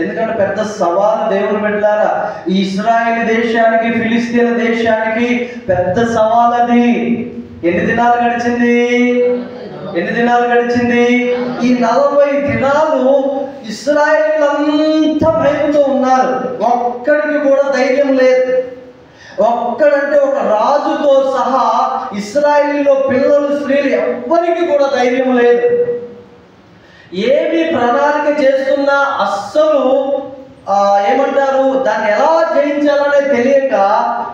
A: ఎందుకంటే పెద్ద సవాలు దేవుని బిడ్డలారా. ఈ ఇశ్రాయేల్ దేశానికి, ఫిలిష్తీయుల దేశానికి పెద్ద సవాల్ అది. ఎన్ని దినాలు గడిచింది? ఈ 40 దినాలు ఇశ్రాయేలీలంతా భయంతో ఉన్నారు. ఒక్కడికి కూడా ధైర్యం లేదు. ఒక్కడంటే ఒక రాజుతో సహా ఇశ్రాయేలీలో పిల్లలు, స్త్రీలు ఎవ్వరికి కూడా ధైర్యం లేదు. ఏమి ప్రణాళిక చేస్తున్నా అస్సలు ఏమంటారు, దాన్ని ఎలా జయించాలనే తెలియక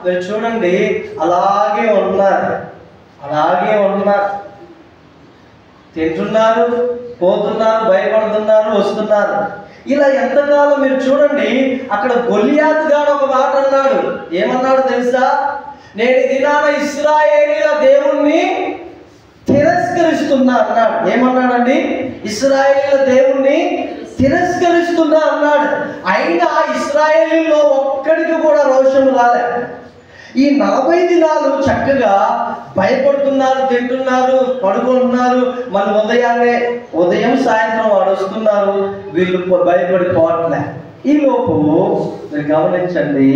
A: మీరు చూడండి అలాగే ఉన్నారు. తింటున్నారు, పోతున్నారు, భయపడుతున్నారు, వస్తున్నారు. ఇలా ఎంతకాలం మీరు చూడండి. అక్కడ గొల్లియాత్ గాడు ఒక మాట అన్నాడు. ఏమన్నాడు తెలుసా? నేను ఈ దినాన ఇశ్రాయేలీల దేవుణ్ణి తిరస్కరిస్తున్నా అన్నాడు. ఏమన్నాడండి? ఇశ్రాయేలీల దేవుణ్ణి తిరస్కరిస్తున్నా అన్నాడు. అయినా ఇశ్రాయేలీలో ఒక్కడికి కూడా రోషం రాలే. ఈ 40 దినాలు చక్కగా భయపడుతున్నారు, తింటున్నారు, పడుకుంటున్నారు. మళ్ళీ ఉదయం సాయంత్రం వాడు వస్తున్నారు, వీళ్ళు భయపడిపోవట్లే. ఈ లోపు మీరు గమనించండి,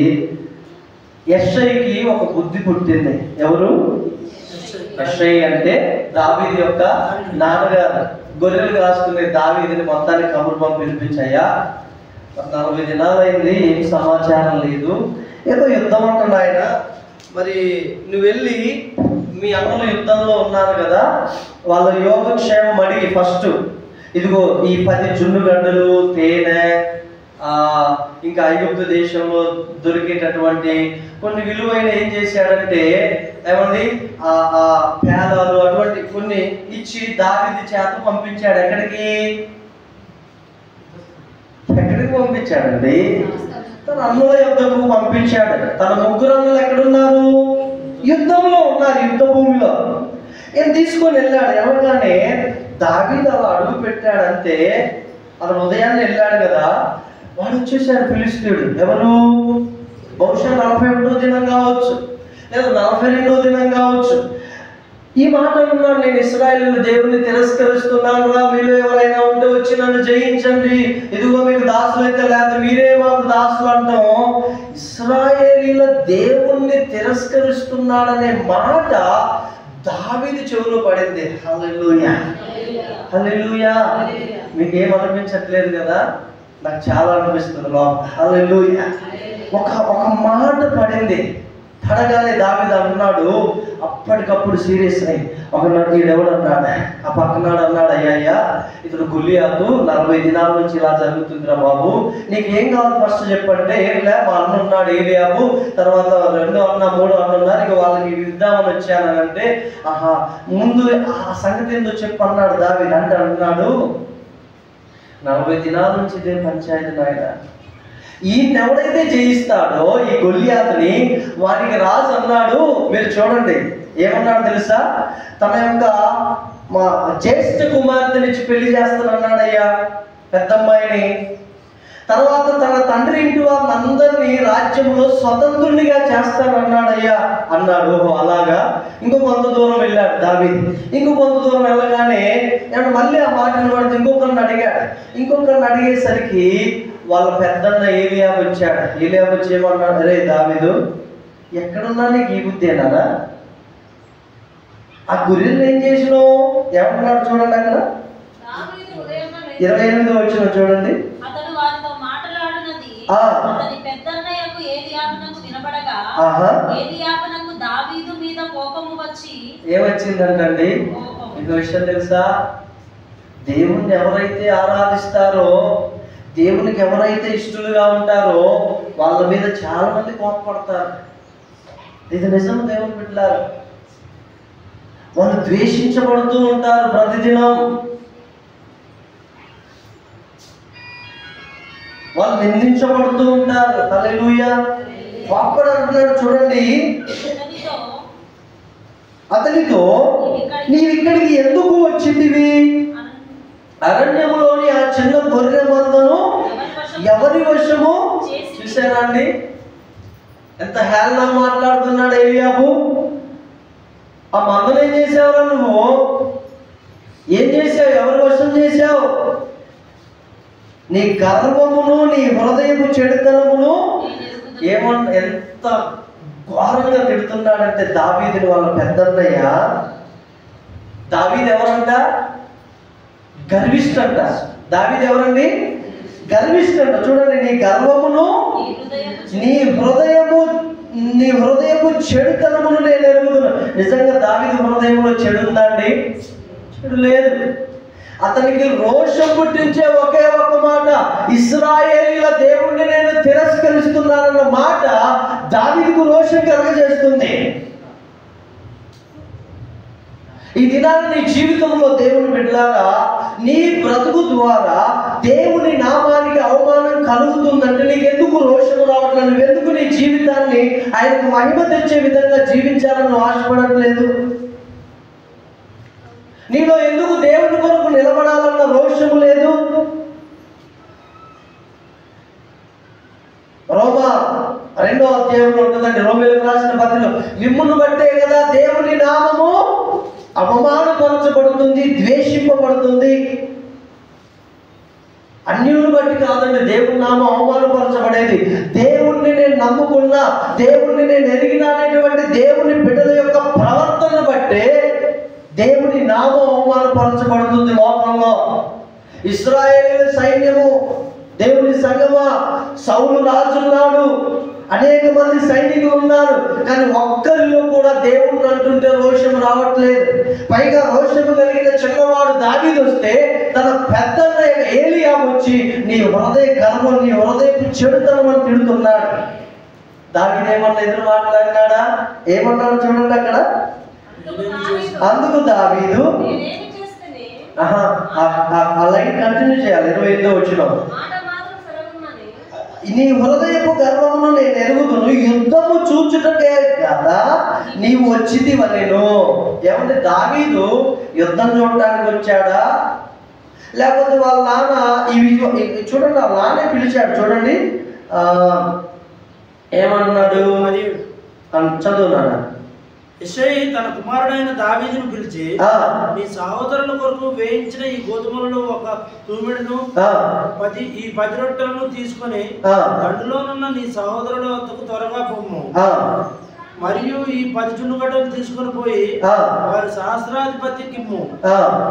A: యెషయికి ఒక బుద్ధి పుట్టింది. ఎవరు? యెషయి అంటే దావీదు యొక్క నాన్నగారు. గొర్రెలు కాసుకునే దావీదుని మొత్తానికి కబురు పిలిపించాయా, 40 దినాలు అయింది, ఏం సమాచారం లేదు, ఏదో యుద్ధం అంటున్నా ఆయన, మరి నువ్వు వెళ్ళి మీ అన్నలు యుద్ధంలో ఉన్నారు కదా, వాళ్ళ యోగక్షేమం అడిగి ఫస్ట్ ఇదిగో ఈ 10 జున్నుగడ్డలు, తేనె, ఇంకా ఐగుప్తు దేశంలో దొరికేటటువంటి కొన్ని విలువైన ఏం చేశాడంటే ఏమండి పేలాలు అటువంటి కొన్ని ఇచ్చి దావీదు చేత పంపించాడు. ఎక్కడికి పంపించాడండి? తన అన్నుల యుద్ధకు పంపించాడు. తన ముగ్గురు అన్నులు ఎక్కడున్నారు? యుద్ధంలో ఉన్నారు, యుద్ధ భూమిలో. ఏం తీసుకొని వెళ్ళాడు. ఎవరిగానే దావీదు అలా అడుగు పెట్టాడంతే, అతను ఉదయాన్నే వెళ్ళాడు కదా, వాడు వచ్చేసాడు ఫిలిష్తీయుడు. ఎవరు? బహుశా 41వ దినం కావచ్చు, లేదా 42వ దినం కావచ్చు. ఈ మాట అన్నాడు, నేను ఇశ్రాయేలు దేవుని తిరస్కరిస్తున్నాను రా, మీలో ఎవరైనా ఉంటే వచ్చి నన్ను జయించండి, ఇదిగో మీకు దాసులు అయితే లేదా, మీరే మాకు దాసులు అంటాం. ఇశ్రాయేలీల దేవుణ్ణి తిరస్కరిస్తున్నాడనే మాట దావీదు చెవులో పడింది. హల్లెలూయా, హల్లెలూయా. మీకేం అనిపించట్లేదు కదా? నాకు చాలా అనిపిస్తుంది లోపల. హల్లెలూయా. ఒక మాట పడింది. పడగానే దావీదు అన్నాడు, అప్పటికప్పుడు సీరియస్ అయ్యి ఒకనాడు వీడెవడు అన్నాడు, ఆ పక్కనాడు అన్నాడు, అయ్యా ఇతడు గొలియాతు 40 దినాల నుంచి ఇలా జరుగుతుందిరా బాబు, నీకు ఏం కావాలి ఫస్ట్ చెప్పంటే, ఏంలే మా అన్న ఉన్నాడు ఏలియాబు, తర్వాత 2 అన్న 3 అన్న ఉన్నారు, ఇక వాళ్ళకి ఇద్దామని వచ్చానంటే, ఆహా ముందు ఆ సంగతి ఏందో చెప్పు అన్నాడు దావీదు. అంటే అన్నాడు, 40 దినాల నుంచి ఇదే పంచాయతీ నాయన, ఈయన ఎవడైతే జయిస్తాడో ఈ గొలియాతుని, వానికి రాజు అన్నాడు. మీరు చూడండి ఏమన్నాడు తెలుసా? తన యొక్క మా జ్యేష్ఠ కుమార్తెనిచ్చి పెళ్లి చేస్తానన్నాడయ్యా, పెద్దమ్మాయిని. తర్వాత తన తండ్రి ఇంటి వాళ్ళందరినీ రాజ్యంలో స్వతంత్రునిగా చేస్తానన్నాడయ్యా అన్నాడు. అలాగా. ఇంకో కొంత దూరం వెళ్ళాడు దావీదు. కొంత దూరం వెళ్ళగానే మళ్ళీ ఆ మాటను పడితే ఇంకొకరిని అడిగాడు. ఇంకొకరిని అడిగేసరికి వాళ్ళ పెద్దన్న ఏలియాబు వచ్చాడు. ఏలియాబు వచ్చి ఏమన్నాడు, అరే దావీదు ఎక్కడున్నా నీకు ఈ బుద్ధి అన్నారా? ఆ గొర్రెలు ఏం చేసినావు? ఏమన్నాడు చూడండి అక్కడ 28వ వచనం చూడండి. ఏమొచ్చిందంటండి? ఇంకో విషయం తెలుసా? దేవుణ్ణి ఎవరైతే ఆరాధిస్తారో, దేవునికి ఎవరైతే ఇష్టలుగా ఉంటారో వాళ్ళ మీద చాలా మంది కోపపడతారు. ఇది నిజం. దేవుని బిడ్డలారా, వాళ్ళు ద్వేషించబడుతూ ఉంటారు ప్రతిదినం. వాళ్ళు నిందించబడుతూ ఉంటారు. హల్లెలూయా. పాపడు అంటున్నాడు చూడండి, అతనితో నీవిక్కడికి ఎందుకు వచ్చిందివి? అరణ్యములోని ఆ చిన్న గొర్రె మందను ఎవరి వశము? చూసారా అండి ఎంత హేళన మాట్లాడుతున్నాడు ఏలియాబు. ఆ మందను ఏం చేసావురా నువ్వు? ఏం చేసావు? ఎవరి వశం చేసావు? నీ గర్వమును నీ హృదయపు చెడుతనమును ఎంత ఘోరంగా తిడుతున్నాడంటే దావీదుని వాళ్ళ పెద్దన్నయ్య. దావీదు ఎవరంట? గర్విష్ఠంట. దావీదు ఎవరండి? గర్విష్ఠంట. చూడండి, నీ గర్వమును నీ హృదయపు చెడుతనమును నేను ఎరుగుతున్నాను. నిజంగా దావీదు హృదయంలో చెడు ఉందండి? చెడు లేదు. అతనికి రోషం పుట్టించే ఒకే ఒక మాట, ఇశ్రాయేలీల దేవుణ్ణి నేను తిరస్కరిస్తున్నానన్న మాట దావీదుకు రోషం కలుగజేస్తుంది. ఈ దినాన్ని నీ జీవితంలో దేవుని బిడ్డలారా, నీ బ్రతుకు ద్వారా దేవుని నామానికి అవమానం కలుగుతుందంటే నీకెందుకు రోషం రావట్లేదు? నువ్వెందుకు నీ జీవితాన్ని ఆయనకు మహిమ తెచ్చే విధంగా జీవించాలని ఆశపడట్లేదు? నీలో ఎందుకు దేవుని కొరకు నిలబడాలన్న రోషము లేదు? 2వ అధ్యాయంలో ఉంటుందండి, రోమీయులకు రాసిన పత్రిక. మిమ్మును బట్టే కదా దేవుని నామము అవమానపరచబడుతుంది, ద్వేషింపబడుతుంది. అన్యులను బట్టి కాదండి దేవుని నామం అవమానపరచబడేది. దేవుణ్ణి నేను నమ్ముకున్నా, దేవుణ్ణి నేను ఎరిగినా అనేటువంటి దేవుని బిడ్డల యొక్క ప్రవర్తన బట్టే దేవుని నామం అవమానపరచబడుతుంది లోకంలో. ఇశ్రాయేలు సైన్యము, దేవుని సంగమా, సౌలు రాజున్నాడు, అనేక మంది సైనికులు ఉన్నారు, కానీ ఒక్కరిలో కూడా దేవుణ్ణి అంటుంటే రోషం రావట్లేదు. పైగా రోషము కలిగిన చిన్నవాడు దావీదు వస్తే తన పెద్దన్నయ్య ఏలియాబు వచ్చి నీ హృదయ గర్వం, నీ హృదయపు చెడుతనం అని తిడుతున్నాడు. దావీదు ఏమన్నా ఎదురు మాట్లాడినాడా? ఏమన్నాడు చూడండి అక్కడ. అందుకు దావీదు ఆ లైన్ కంటిన్యూ చేయాలి. 28వ వచనం, నీ హృదయపు గర్వమును నేను ఎరుగుదును, యుద్ధము చూచుటకే కదా నీవు వచ్చితివనెను. ఏమంటే దావీదు యుద్ధం చూడటానికి వచ్చాడా, లేకపోతే వాళ్ళ నాన్న ఇవి చూడండి, వాళ్ళ నాన్నే పిలిచాడు చూడండి. ఏమన్నాడు చదువున్నాడా?
C: యెషయి తన కుమారుడైన దావీదును పిలిచి, నీ సహోదరుల కొరకు వేయించిన ఈ గోధుమలను ఒక తూమెడును ఈ 10 రొట్టెలను తీసుకొని దండులోనున్న నీ సహోదరుల వద్దకు త్వరగా పొమ్ము. మరియు ఈ 10 జున్నుగడ్డలు తీసుకొని పోయి వారి సహస్రాధిపతికి ఇమ్ము.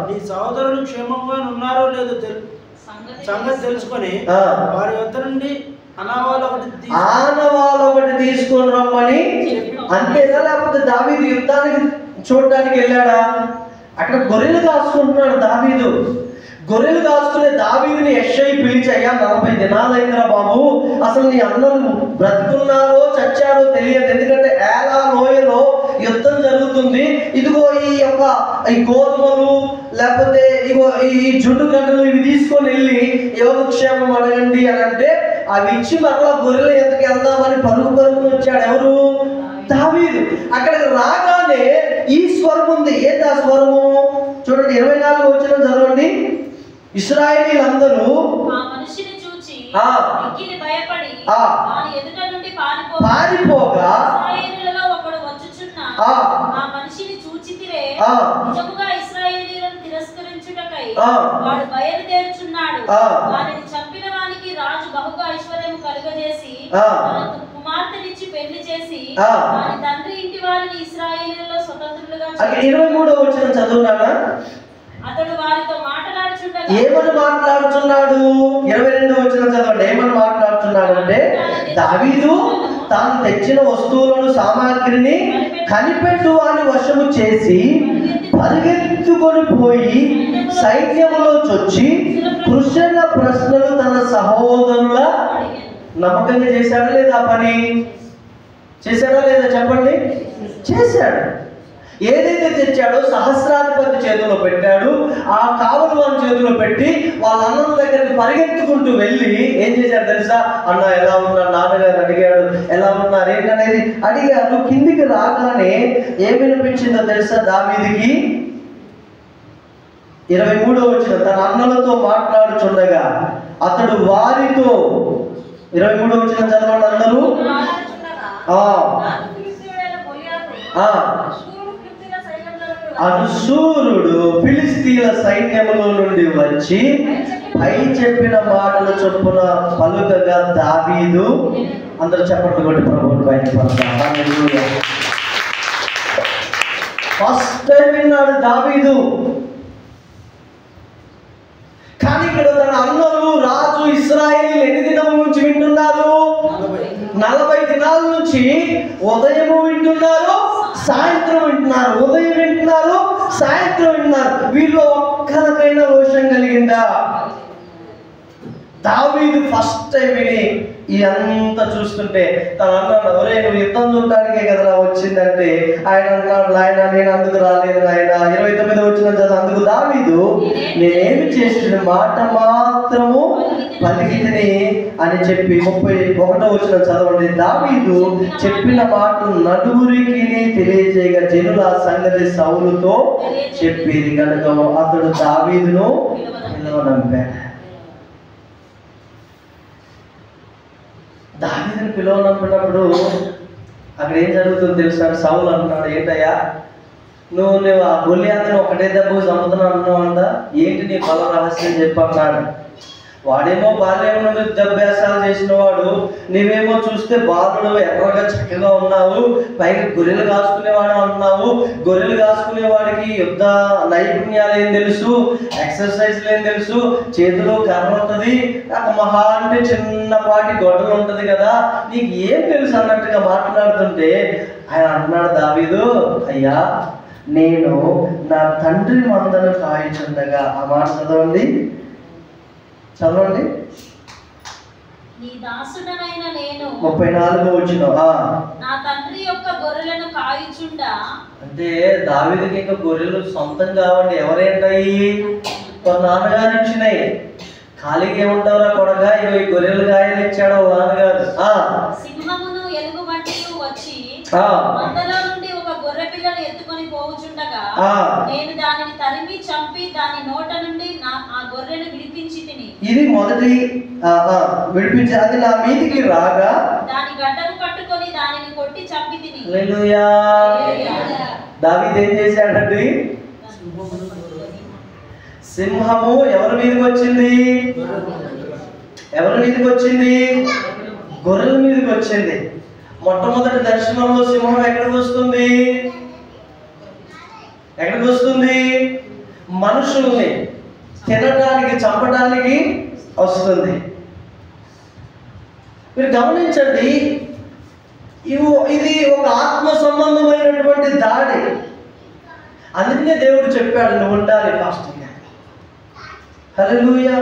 C: నీ సహోదరులు క్షేమంగా ఉన్నారో లేదో సంగతి తెలుసుకొని వారి వద్ద నుండి ఆనవాలు
A: ఒకటి తీసుకొని రమ్మని అంతేనా? లేకపోతే దావీదు యుద్ధానికి చూడడానికి వెళ్ళాడా? అక్కడ గొర్రెలు కాసుకుంటున్నాడు దావీదు. గొర్రెలు కాసుకునే దావీదుని యెషయి పిలిచి, అయ్యా 40 దినాలు అయిందిరా బాబు, అసలు నీ అన్నలు బ్రతుకున్నారో చచ్చారో తెలియదు, ఎందుకంటే ఏలా లోయలో యుద్ధం జరుగుతుంది, ఇదిగో ఈ గోధుమలు లేకపోతే ఇగో ఈ జుండు గంటలు ఇవి తీసుకొని వెళ్ళి యోగక్షేమం అడగండి అని అంటే అవి ఇచ్చి మరలా గొర్రెల ఎత్తుకు వెళ్దామని పరుగును వచ్చాడు. ఎవరు? దావీదు. అక్కడికి రాగానే ఈ స్వరం ఉంది. ఏంటి ఆ స్వరము? చూడండి 24వ వచనం చదవండి. ఇశ్రాయేలీలందరూ పారిపోగా
B: వాడు బయలుదేరుచున్నాడు, వారిని చంపిన వానికి రాజు బహుగా ఐశ్వర్యం కలుగజేసి కుమార్తెనిచ్చి పెళ్లి చేసి వారి తండ్రి ఇంటి వారిని ఇశ్రాయేలీయులలో స్వతంత్రులుగా
A: 23వ వచనం చదువునానా?
B: అతడు వారితో మాట్లాడుచుండగా
A: ఏమని మాట్లాడుతున్నాడు? 22వ వచనం చదవండి. ఏమని మాట్లాడుతున్నాడు అంటే, దావీదు తాను తెచ్చిన వస్తువులను సామాగ్రిని కనిపెట్టు అని వశము చేసి పరిగెత్తుకొని పోయి సైన్యములో చొచ్చి కృష్ణ ప్రశ్నలు తన సహోదరుల నమ్మకంగా చేశాడా లేదా? పని చేశాడా లేదా చెప్పండి. చేశాడు. ఏదైతే తెచ్చాడో సహస్రాధిపతి చేతిలో పెట్టాడు. ఆ కావలి వారి చేతిలో పెట్టి వాళ్ళ అన్నల దగ్గరికి పరిగెత్తుకుంటూ వెళ్ళి ఏం చేశాడు తెలుసా? అన్న ఎలా ఉన్నారు? నాన్నగారు అడిగాడు, ఎలా ఉన్నారు ఏంటనేది అడిగారు. కిందికి రాగానే ఏం వినిపించిందో తెలుసా దావీదుకి? 23వ వచనం, తన అన్నలతో మాట్లాడుచుండగా అతడు వారితో 23వ వచనం చదవండి అందరూ. అసూరుడు ఫిలిస్తీన్ల సైన్యములో నుండి వచ్చి పై చెప్పిన మాటల చొప్పున పలుకగా దావీదు, అందరూ చెప్పండి కొట్టి ప్రభువుని బయటపడతారు. ఫస్ట్ టైం విన్నాడు దావీదు. కానీ ఇక్కడ తన అన్నలు రాజు ఇశ్రాయేలీయులు ఎన్ని దినముల నుంచి వింటున్నారు? 40 దినాల నుంచి. ఉదయము వింటున్నారు, సాయంత్రం వింటున్నారు, ఉదయం వింటున్నారు, సాయంత్రం వింటున్నారు. వీళ్ళు ఒక్కరికైనా రోషం కలిగిందా? దావీదు ఫస్ట్ టైం విని ఇదంతా చూస్తుంటే తన అన్నాడు, ఒరే నువ్వు యుద్ధం చూడటానికే కదరా వచ్చిందంటే ఆయన అన్నాడు, ఆయన నేను అందుకు రాలేదు ఆయన. 29వ వచనం చదువు. అందుకు దావీదు, నేనేమి చేసిన మాట మాత్రము పలికితిని అని చెప్పి 31వ వచనం చదవండి. దావీదు చెప్పిన మాటలు నలుగురికి తెలియజేయగా జనుల సంగతి సౌలుతో చెప్పేది కనుక అతడు దావీదును పిలవనంపాడు. దావీదుని పిలవనప్పుడు అక్కడ ఏం జరుగుతుందో తెలుసా? సౌలు అంటున్నాడు, ఏంటయ్యా నువ్వు ఆ గొల్లియాతుని ఒకటే దెబ్బ చంపుతున్నావు అంటున్నావంట, ఏంటి నీ బల రహస్యం చెప్పి అన్నాడు. వాడేమో బాల్యం నుండి విద్యాభ్యాసాలు చేసిన వాడు, నీవేమో చూస్తే బాలుడు ఎర్రగా చక్కగా ఉన్నావు, పైకి గొర్రెలు కాసుకునేవాడు అంటున్నావు. గొర్రెలు కాసుకునే వాడికి యుద్ధ నైపుణ్యాలు ఏం తెలుసు, ఎక్సర్సైజ్లు ఏం తెలుసు, చేతిలో కర్ర ఉంటుంది, మహా అంటే చిన్నపాటి గొడవలు ఉంటుంది కదా, నీకు ఏం తెలుసు అన్నట్టుగా మాట్లాడుతుంటే ఆయన అన్నాడు, దావీదు అయ్యా నేను నా తండ్రి మందను కాయిచుండగా. ఆ మాట చదవండి, చదవండి.
B: నీ దాసుడనైన నేను
A: 34 వచ్చిన
B: నా తండ్రి యొక్క గొర్రెలను కాయిచుండా.
A: అంటే దావీదుకి ఇంకా గొర్రెలు సొంతం కావండి, ఎవరేంటాయి? కొన్ని నాన్నగారు ఇచ్చినాయి. ఖాళీగా ఏముంటావురా కొడగా, ఇగో ఈ గొర్రెలు కాయలు ఇచ్చాడు నాన్నగారు.
B: సింహమును ఎలుగుబంటి వచ్చి మందలో నుండి ఒక గొర్రె పిల్లను ఎత్తుకొని పోవుచుండగా నేను దానిని తరిమి చంపి దాని నోట నుండి ఆ గొర్రెను విడిపించి తిని.
A: ఇది మొదటి విడిపించి అది నా మీదికి రాగా
B: దాని గడ్డను పట్టుకొని దానిని కొట్టి చంపి తిని.
A: హల్లెలూయా. దావీదు ఏం చేశాడండి? సింహము ఎవరి మీదకి వచ్చింది? ఎవరి మీదకి వచ్చింది? గొర్రెల మీదకి వచ్చింది. మొట్టమొదటి దర్శనంలో సింహం ఎక్కడికి వస్తుంది? ఎక్కడికి వస్తుంది? మనుషుల్ని తినడానికి, చంపడానికి వస్తుంది. మీరు గమనించండి, ఇది ఒక ఆత్మ సంబంధమైనటువంటి దాడి. అందుకనే దేవుడు చెప్పాడు, నువ్వు ఉండాలి ఫాస్టింగ్. హల్లెలూయా.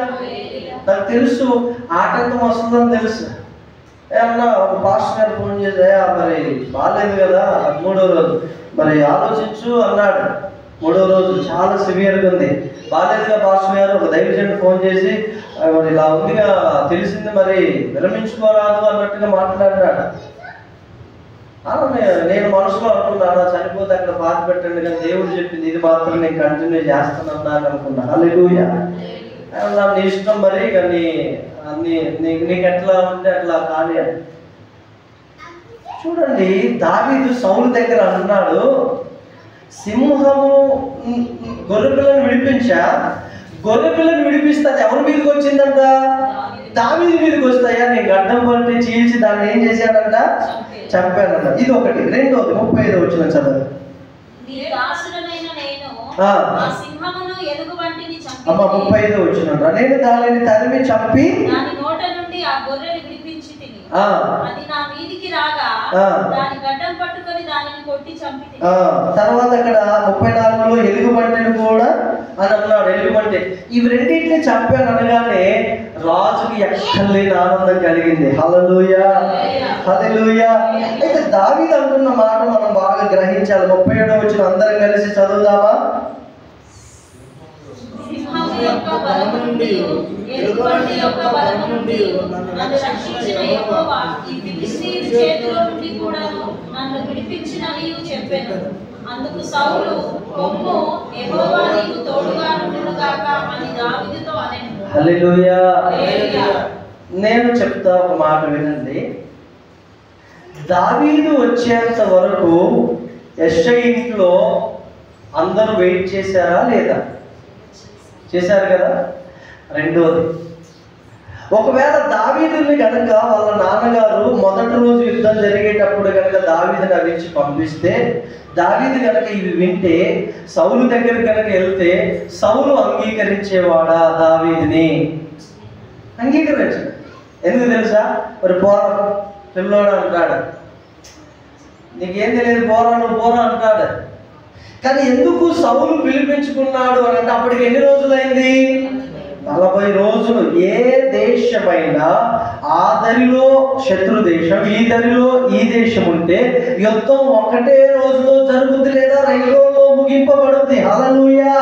A: నాకు తెలుసు ఆటంకం వస్తుందని తెలుసు. ఏమన్నా ఒక పాస్టర్ గారు ఫోన్ చేసి, మరి బాగాలేదు కదా 3వ రోజు, మరి ఆలోచించు అన్నాడు. 3వ రోజు చాలా సివియర్గా ఉంది, బాగాలేదుగా పాస్టర్ గారు. ఒక దైవజనుడు ఫోన్ చేసి, మరి ఇలా ఉందిగా తెలిసింది, మరి విరమించుకోరాదు అన్నట్టుగా మాట్లాడాడు. నేను మనసులో అనుకున్నాను, చనిపోతే అక్కడ బాధ పెట్టండి, కానీ దేవుడు చెప్పింది ఇది మాత్రం నేను కంటిన్యూ చేస్తానన్నాను అనుకున్నా. హల్లెలూయా. నీ ఇష్టం, మరి ఇక నీకు ఎట్లా ఉంటే అట్లా కానీ. చూడండి, దావీదు సౌలు దగ్గర అన్నాడు, సింహము గొర్రె పిల్లని విడిపించా, గొర్రె పిల్లని విడిపిస్తే అది ఎవరి మీదకి వచ్చిందంట? దావీదు మీదకి వస్తాయా? నేను గడ్డం పట్టి చీల్చి దాన్ని ఏం చేశాడంట? చంపానంట. ఇది ఒకటి. రెండోది 35 వచ్చిన చదువు. అమ్మ 35 వచ్చిన, నేను దానిని తరిమి చంపి
B: దాని నోట నుండి ఆ గొర్రెని విడిపించి తిని. అది నా మీదికి రాగా దాని గడ్డం పట్టుకొని దానిని కొట్టి చంపి తిని.
A: తర్వాత అక్కడ 34లో ఎలుగుబంటిని కూడా అని అన్నాడు. ఎలుగుబంటి, ఇవి రెండింటిని చంపాను అనగానే రాజుకి ఎక్కలేని ఆనందం కలిగింది. హల్లెలూయా, హల్లెలూయా. అయితే దావీదు అంటున్న మాట మనం బాగా గ్రహించాలి. 37 వచ్చిన అందరం కలిసి చదువుదామా?
B: సింహము యొక్క బలము నుండి ఎలుగుబంటి యొక్క బలము నుండి నన్ను రక్షించిన యెహోవా ఈ ఫిలిష్తీయుల చేతిలో నుండి కూడా నన్ను విడిపించిననియు చెప్పాను. అందుకు సౌలు, కొమ్ము, యెహోవా నీకు తోడుగా నుండును గాక అని దావీదుతో అనెను.
A: హల్లెలూయా. నేను చెప్తా, ఒక మాట వినండి. దావీదు వచ్చేంత వరకు యెషై ఇంట్లో అందరూ వెయిట్ చేశారా లేదా? చేశారు కదా. రెండోది, ఒకవేళ దావీదుని కనుక వాళ్ళ నాన్నగారు మొదటి రోజు యుద్ధం జరిగేటప్పుడు కనుక దావీదుని అవించి పంపిస్తే, దావీదు కనుక ఇవి వింటే, సౌలు దగ్గర కనుక వెళ్తే సౌలు అంగీకరించేవాడా దావీదుని? అంగీకరించాడు. ఎందుకు తెలుసా? మరి పోరా పిల్లోడు అంటాడు, నీకేం తెలియదు పోరా, నువ్వు పోరా అంటాడు. కానీ ఎందుకు సౌలు పిలిపించుకున్నాడు అని అంటే, అప్పటికి ఎన్ని రోజులైంది? 40 రోజులు. ఏ దేశమైనా ఆ దరిలో శత్రు దేశం, ఈ దరిలో ఈ దేశం ఉంటే యుద్ధం ఒకటే రోజులో జరుగుతుంది, లేదా 2 రోజుల్లో ముగింపబడుతుంది. హల్లెలూయా.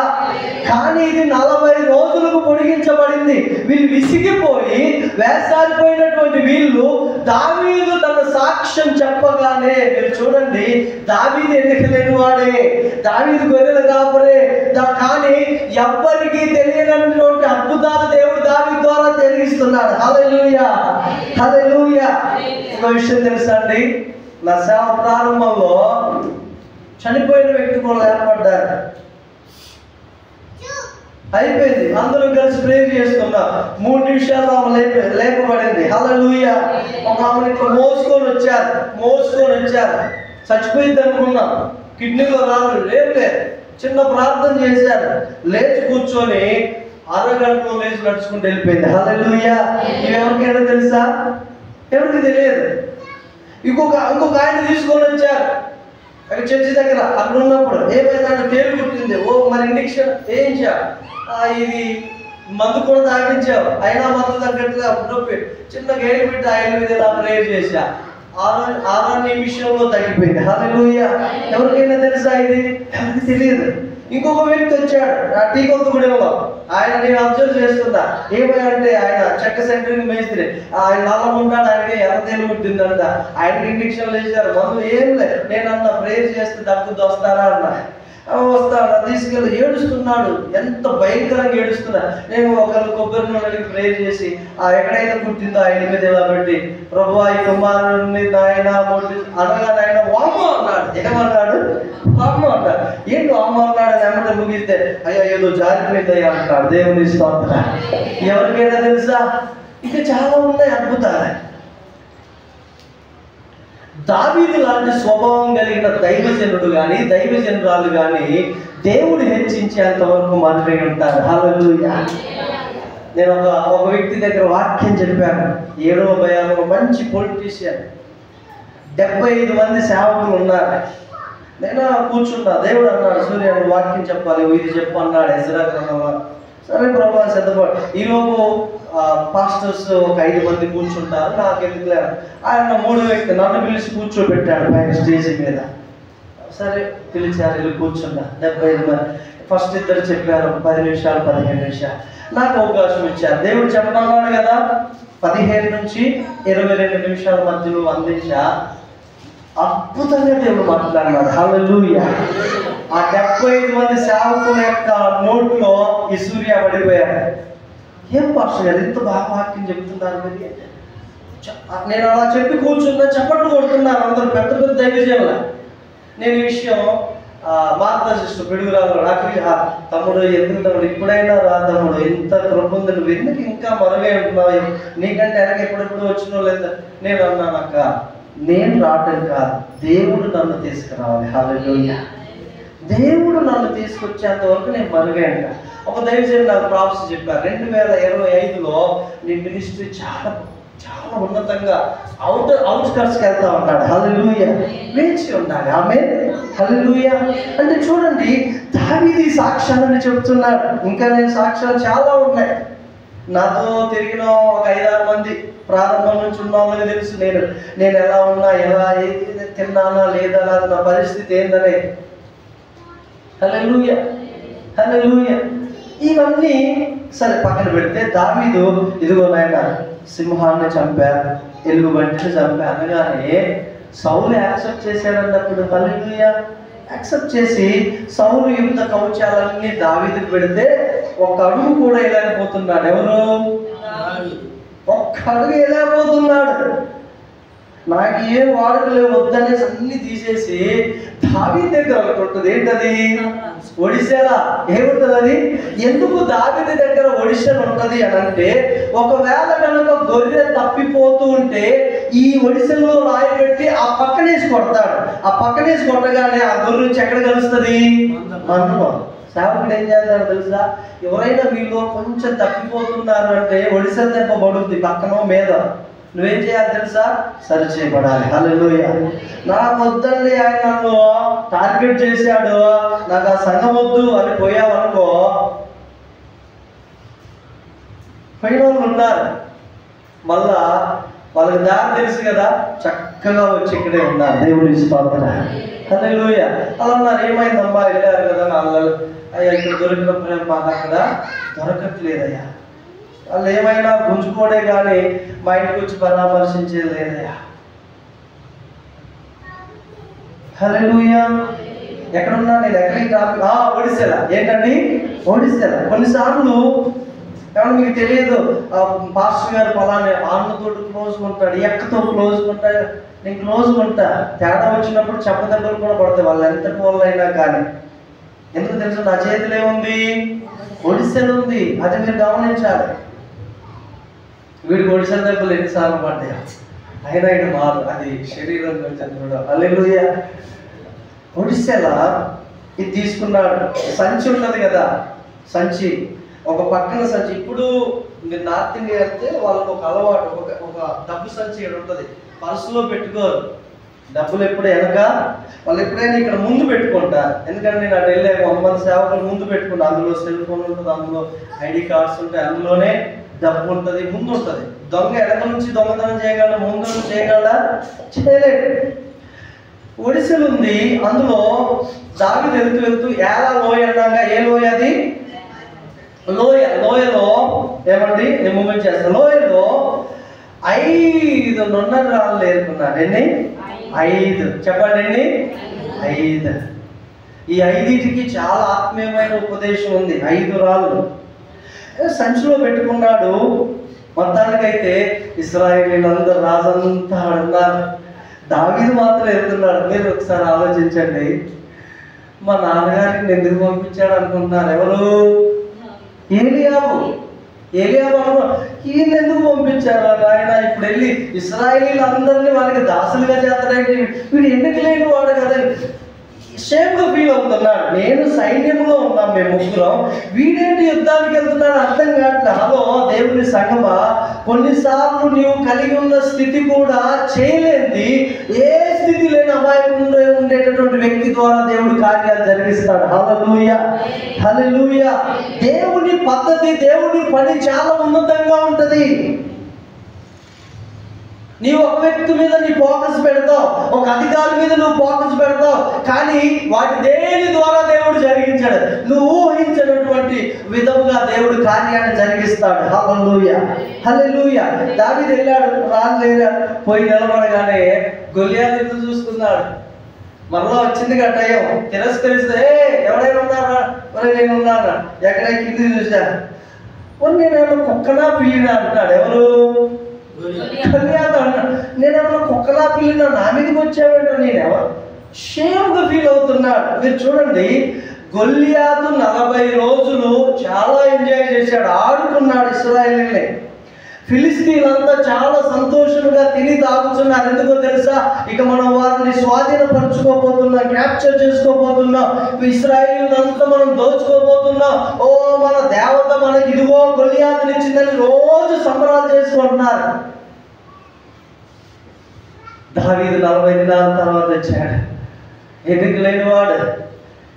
A: కానీ ఇది 40 రోజులకు పొడిగించబడింది. వీళ్ళు విసిగిపోయి వేసారిపోయినటువంటి వీళ్ళు దావీదు తన సాక్ష్యం చెప్పగానే, మీరు చూడండి, చూడండి, దావీదు ఎన్నిక లేని వాడే, దావీదు గొర్రెల కాపరే, కానీ ఎవ్వరికీ తెలియనటువంటి అద్భుతాలు దేవుడు దావీదు ద్వారా తెలిగిస్తున్నాడు. హల్లెలూయా, హల్లెలూయా. ఒక విషయం తెలుసా అండి, నా సేవ ప్రారంభంలో చనిపోయిన వ్యక్తి కూడా ఏర్పడ్డారు. అయిపోయింది, అందరూ కలిసి ప్రేయర్ చేస్తున్నా. 3 నిమిషాలు ఆమె లేపబడింది. హల్లెలూయా. ఒక ఆమెను ఇట్లా మోసుకొని వచ్చారు. చచ్చిపోయింది అనుకున్నాం. కిడ్నీలో రాళ్ళు లేపే చిన్న ప్రార్థన చేశారు. లేచి కూర్చొని అరగంటలో లేచి నడుచుకుంటూ వెళ్ళిపోయింది. హల్లెలూయా. ఎవరికైనా తెలుసా? ఎవరికి తెలియదు. ఇంకొక ఆయన తీసుకొని వచ్చారు అక్కడ చర్చి దగ్గర. అక్కడ ఉన్నప్పుడు ఏమైందంటే పేరు గుర్తుంది. మరి ఇండిక్షన్ వేయించా, ఇది మందు కూడా తాగించావు, అయినా మందు తగ్గట్టుగా నొప్పి, చిన్న గేడి పెట్టి ఆయన మీద ఇలా ప్రేయర్ చేశా. 6 నిమిషంలో తగ్గిపోయింది. హల్లెలూయా. ఎవరికైనా తెలుసా? ఇది ఎవరికి తెలియదు. ఇంకొక వ్యక్తి వచ్చాడు ఆ టీకొత్తగూడెంలో. ఆయన నేను అబ్జర్వ్ చేస్తున్నా. ఏమంటే ఆయన చెక్క సెంటరింగ్ మేస్త్రి. ఆయన నల్లం ఉన్నాడు, ఆయనకి ఎర్రతేలు పుట్టిందంట. ఆయనకి ఇండిక్షన్లు వేసారు, మందు ఏం లేదు. నేను అన్న ప్రేయర్ చేస్తే దక్కుద్దు, వస్తారా అన్న. వస్తాడు, తీసుకెళ్ళి ఏడుస్తున్నాడు. ఎంత భయంకరంగా ఏడుస్తున్నా. నేను ఒకరు కొబ్బరి నూనెకి ప్రేయర్ చేసి ఎక్కడైతే పుట్టిందో ఆయన మీద ఇలా పెట్టి, ప్రభువా ఈ కుమారుడిని నాయన అనగా నాయన వామ్మ అన్నాడు. ఏమన్నాడు? వామ్మ అన్నాడు. ఏంటి వామ్మ అన్నాడు అని ఏమంటే ముగిస్తే, అయ్యా ఏదో జారిపోయిందయ్యా అంటాడు. దేవుని స్తోత్రం. ఎవరికైనా తెలుసా? ఇంకా చాలా ఉన్నాయి అద్భుతాలు. దావీదు లాంటి స్వభావం కలిగిన దైవజనుడు కానీ దైవజనురాలు కానీ దేవుడు హెచ్చించేంత వరకు మనమే ఉంటారు. హల్లెలూయా. నేను ఒక వ్యక్తి దగ్గర వాక్యం చెప్పాను. 7వ భయాల్లో మంచి పొలిటీషియన్, 75 మంది సేవకులు ఉన్నారు. నేను కూర్చున్నా. దేవుడు అన్నాడు, సూర్య వాక్యం చెప్పాలి, ఇది చెప్పు అన్నాడు. ఎజ్రా గ్రంథంలో. సరే ప్రభా సిద్ధపడు. ఈలోపు పాస్టర్స్ ఒక 5 మంది కూర్చుంటారు. నాకు ఎందుకు లేదు, ఆయన 3వ వ్యక్తి నన్ను పిలిచి కూర్చోబెట్టాడు పైన స్టేజ్ మీద. సరే పిలిచారు, వెళ్ళి కూర్చున్నా. 75 మంది. ఫస్ట్ 2 చెప్పారు 10 నిమిషాలు 15 నిమిషాలు. నాకు అవకాశం ఇచ్చారు. దేవుడు చెప్పమన్నాడు కదా, 15 నుంచి 22 నిమిషాల మధ్యలో అందించా. అద్భుతంగా దేవుడు మాట్లాడినాడు. హల్లెలూయా. ఆ 75 మంది సేవకుల యొక్క నోట్లో ఈ సూర్య పడిపోయాడు. ఏం పాస్టర్ గారు ఇంత బాగా వాక్యం చెప్తున్నారు మరి? నేను అలా చెప్పి కూర్చున్నా, చప్పట్లు కొడుతున్నారు అందరూ, పెద్ద పెద్ద దైవజనులు. నేను ఈ విషయం మార్గదర్శిస్తూ పిడుగురాలు రాత్రి, తమ్ముడు ఎందుకు తమ్ముడు ఇప్పుడైనా రా తమ్ముడు, ఎంత కృప ఉంది, నువ్వు ఎందుకు ఇంకా మరుగై ఉంటున్నావు, నీకంటే వెనక ఎప్పుడెప్పుడు వచ్చినో లేదా? నేను అన్నానక్క, నేను రావటం కాదు, దేవుడు నన్ను తీసుకురావాలి. హల్లెలూయా. దేవుడు నన్ను తీసుకొచ్చేంత వరకు నేను మరుగైన. ఒక దైవజనుడు నాకు ప్రాప్స్ చెప్పారు, 2025లో నీ మినిస్ట్రీ చాలా చాలా ఉన్నతంగా అవుట్స్కట్స్కి వెళ్తా ఉంటాడు. హల్లెలూయా. వేచి ఉండాలి. ఆమేన్. హల్లెలూయా. అంటే చూడండి, దావీదు ఈ సాక్ష్యాలని చెప్తున్నాడు. ఇంకా నేను సాక్ష్యాలు చాలా ఉన్నాయి. నాతో తిరిగిన ఒక 5-6 మంది ప్రారంభం నుంచి ఉన్న వాళ్ళకి తెలుసు నేను ఎలా ఉన్నా, ఎలా తిన్నానా లేదా, నా పరిస్థితి ఏందనే. హల్లెలూయా. హల్లెలూయా. ఇవన్నీ సరే పక్కన పెడితే, దావీదు ఇదిగో నాయన సింహాన్ని చంపా, ఎలుగుబంటిని చంపా అనగానే సౌలు యాక్సెప్ట్ చేశాడన్నప్పుడు, హల్లెలూయా, యాక్సెప్ట్ చేసి సౌలు యుద్ధ కవచాలన్నీ దావీదుకు పెడితే ఒక అడుగు కూడా వేయలేకపోతున్నాడు. ఎవరు? ఒక్క అడుగు వేయలేకపోతున్నాడు. నాకు ఏం వాడుకలే వద్దనేసి అన్ని తీసేసి దావీదు దగ్గర ఒకటి ఉంటుంది. ఏంటది? ఒడిశా. ఏముంటుంది అది? ఎందుకు దావీదు దగ్గర ఒడిశా ఉంటుంది అని అంటే, ఒకవేళ కనుక గొర్రె తప్పిపోతూ ఉంటే ఈ ఒడిశలో రాయి పెట్టి ఆ పక్కనేసి కొడతాడు. ఆ పక్కనేసి కొట్టగానే ఆ గొర్రె నుంచి ఎక్కడ కలుస్తుంది? మందం. సేవకుడు ఏం చేస్తాడు తెలుసా? ఎవరైనా మీలో కొంచెం తప్పిపోతున్నారు అంటే ఒడిశా దెబ్బ పడుతుంది పక్కనో మీద. నువ్వేం చేయాలి తెలుసా? సరి చేయబడాలి. హల్లెలూయా. నాకు వద్దండి, ఆయన నన్ను టార్గెట్ చేశాడు, నాకు ఆ సంఘం వద్దు అని పోయావనుకో, పోయిన వాళ్ళు ఉన్నారు, మళ్ళా వాళ్ళకి దారి తెలుసు కదా, చక్కగా వచ్చి ఇక్కడే ఉన్నారు. దేవుని స్తోత్రం. హల్లెలూయా. అలా ఉన్నారు. ఏమైందమ్మా, వెళ్ళారు కదా వాళ్ళు, అయ్యా ఇక్కడ దొరికిన ప్రేమ మాకు అక్కడ దొరకట్లేదయ్యా, వాళ్ళు ఏమైనా గుంజుకోడే కానీ మా ఇంటికి వచ్చి పరామర్శించేది లేదయ్యా. హల్లెలూయా. ఎక్కడున్నా నేను ఎక్కడికి ఒడిస్సాల. ఏంటండి ఒడిస్సాల. కొన్నిసార్లు కాబట్టి మీకు తెలియదు, పాస్టర్ గారు పలానా అన్నతో క్లోజ్గా ఉంటాడు, ఎక్కతో క్లోజ్గా ఉంటాడు, నేను క్లోజ్గా ఉంటా. తేడా వచ్చినప్పుడు చెప్పదెబ్బలు కూడా పడతాయి వాళ్ళు ఎంతటి వాళ్ళు అయినా కానీ. ఎందుకు తెలుసు, నా చేతిలో ఏముంది, ఒడిస్సాలు ఉంది. అది మీరు గమనించాలి. వీడికి ఒడిస్సాల దెబ్బలు ఎన్నిసార్లు పడ్డాయి అయినా ఇటు మారు, అది శరీరం చంద్రుడు. హల్లెలూయా. ఒడిస్సాల ఇది తీసుకున్నాడు. సంచి ఉన్నది కదా, సంచి ఒక పక్కన సంచి. ఇప్పుడు మీరు నార్త్ ఇండియా వెళ్తే వాళ్ళకి ఒక అలవాటు, ఒక డబ్బు సంచి ఇక్కడ ఉంటుంది, పర్సులో పెట్టుకోరు. డబ్బులు ఎప్పుడు వెనక, వాళ్ళు ఎప్పుడైనా ఇక్కడ ముందు పెట్టుకుంటారు. ఎందుకంటే నేను అటు వెళ్ళే 100 మంది సేవకులు ముందు పెట్టుకుంటాను. అందులో సెల్ ఫోన్ ఉంటుంది, అందులో ఐడి కార్డ్స్ ఉంటాయి, అందులోనే డబ్బు ఉంటుంది, ముందు ఉంటుంది. దొంగ వెనక నుంచి దొంగతనం చేయగలడా, ముందు నుంచి చేయగలడా, చేయలేడు. ఒడిసెలు ఉంది. అందులో దావీదు వెళ్తూ ఏలా లోయ అన్నాగా, ఏ లోయ అది, లోయలో ఏమండి, నేను మూమెంట్ చేస్తాను. లోయలో 5 నున్నర రాళ్ళు ఏరుకున్నాడు. ఎన్ని? 5. చెప్పండి ఎన్ని? 5. ఈ 5టికి చాలా ఆత్మీయమైన ఉపదేశం ఉంది. 5 రాళ్ళు సంచిలో పెట్టుకున్నాడు. మొత్తానికైతే ఇశ్రాయేలీయులందరూ రాజంతా ఉన్నారు, దావీదు మాత్రం వెళ్తున్నాడు. మీరు ఒకసారి ఆలోచించండి, మా నాన్నగారిని ఎందుకు పంపించాడు అనుకుంటున్నారు? ఎవరు? ఏలియాబు. ఈయన ఎందుకు పంపించారు ఆయన? ఇప్పుడు వెళ్ళి ఇశ్రాయేలీయులందరినీ వాళ్ళకి దాసులుగా చేస్తాడంటే వీడు ఎందుకు లేని వాడు కదా, షేమ్గా ఫీల్ అవుతున్నాడు. నేను సైన్యంలో ఉన్నాం మేము ముగ్గురం, వీడేంటి యుద్ధానికి వెళ్తున్నాడు అర్థం కావట్లేదు. హలో దేవుని సంగమా, కొన్నిసార్లు నీవు కలిగి ఉన్న స్థితి కూడా చేయలేంది, ఏ స్థితి లేని అమాయకంలో ఉండేటటువంటి వ్యక్తి ద్వారా దేవుడు కార్యాలు జరిగిస్తాడు. హల్లెలూయా, హల్లెలూయా. దేవుని పద్ధతి, దేవుని పని చాలా ఉన్నతంగా ఉంటది. నీవు ఒక వ్యక్తి మీద నీ ఫోకస్ పెడతావు, ఒక అధికారి మీద నువ్వు ఫోకస్ పెడతావు, కానీ వాటి దేని ద్వారా దేవుడు జరిగించాడు, నువ్వు ఊహించినటువంటి విధముగా దేవుడు కార్యాన్ని జరిగిస్తాడు. హల్లెలూయా, హల్లెలూయా. దావీదు వెళ్ళాడు, రాజు పోయి నిలబడగానే గొలియాతు ఎదురు చూస్తున్నాడు. మరలా వచ్చింది టైం, తిరస్కరిస్తే ఎవరైనా ఉన్నారా? నేను ఉన్నారా? ఎక్కడ కింది చూసా, నేనేమో కుక్కనా పిల్లినా అంటున్నాడు. ఎవరు? నేనేమన్నా కుక్కలా పిల్లినా, నా మీదకి వచ్చావేంటో, నేనేమో షేమ్గా ఫీల్ అవుతున్నాడు. మీరు చూడండి, గొల్లియాతు 40 రోజులు చాలా ఎంజాయ్ చేశాడు, ఆడుకున్నాడు ఇశ్రాయేలీయుల్ని. ఫిలిస్తీన్లంతా చాలా సంతోషంగా తిని తాగుతున్నారు. ఎందుకో తెలుసా? ఇక మనం వారిని స్వాధీనపరచుకోబోతున్నాం, క్యాప్చర్ చేసుకోబోతున్నాం, ఇశ్రాయేలీయులంతా మనం దోచుకోబోతున్నాం. ఓ మన దేవత మనకి ఇదిగో గొల్లియాతుని ఇచ్చిందని రోజు సంబరాలు చేసుకుంటున్నారు. దావీదు 40 దినాల తర్వాత వచ్చాడు, ఎదుగు లేనివాడు,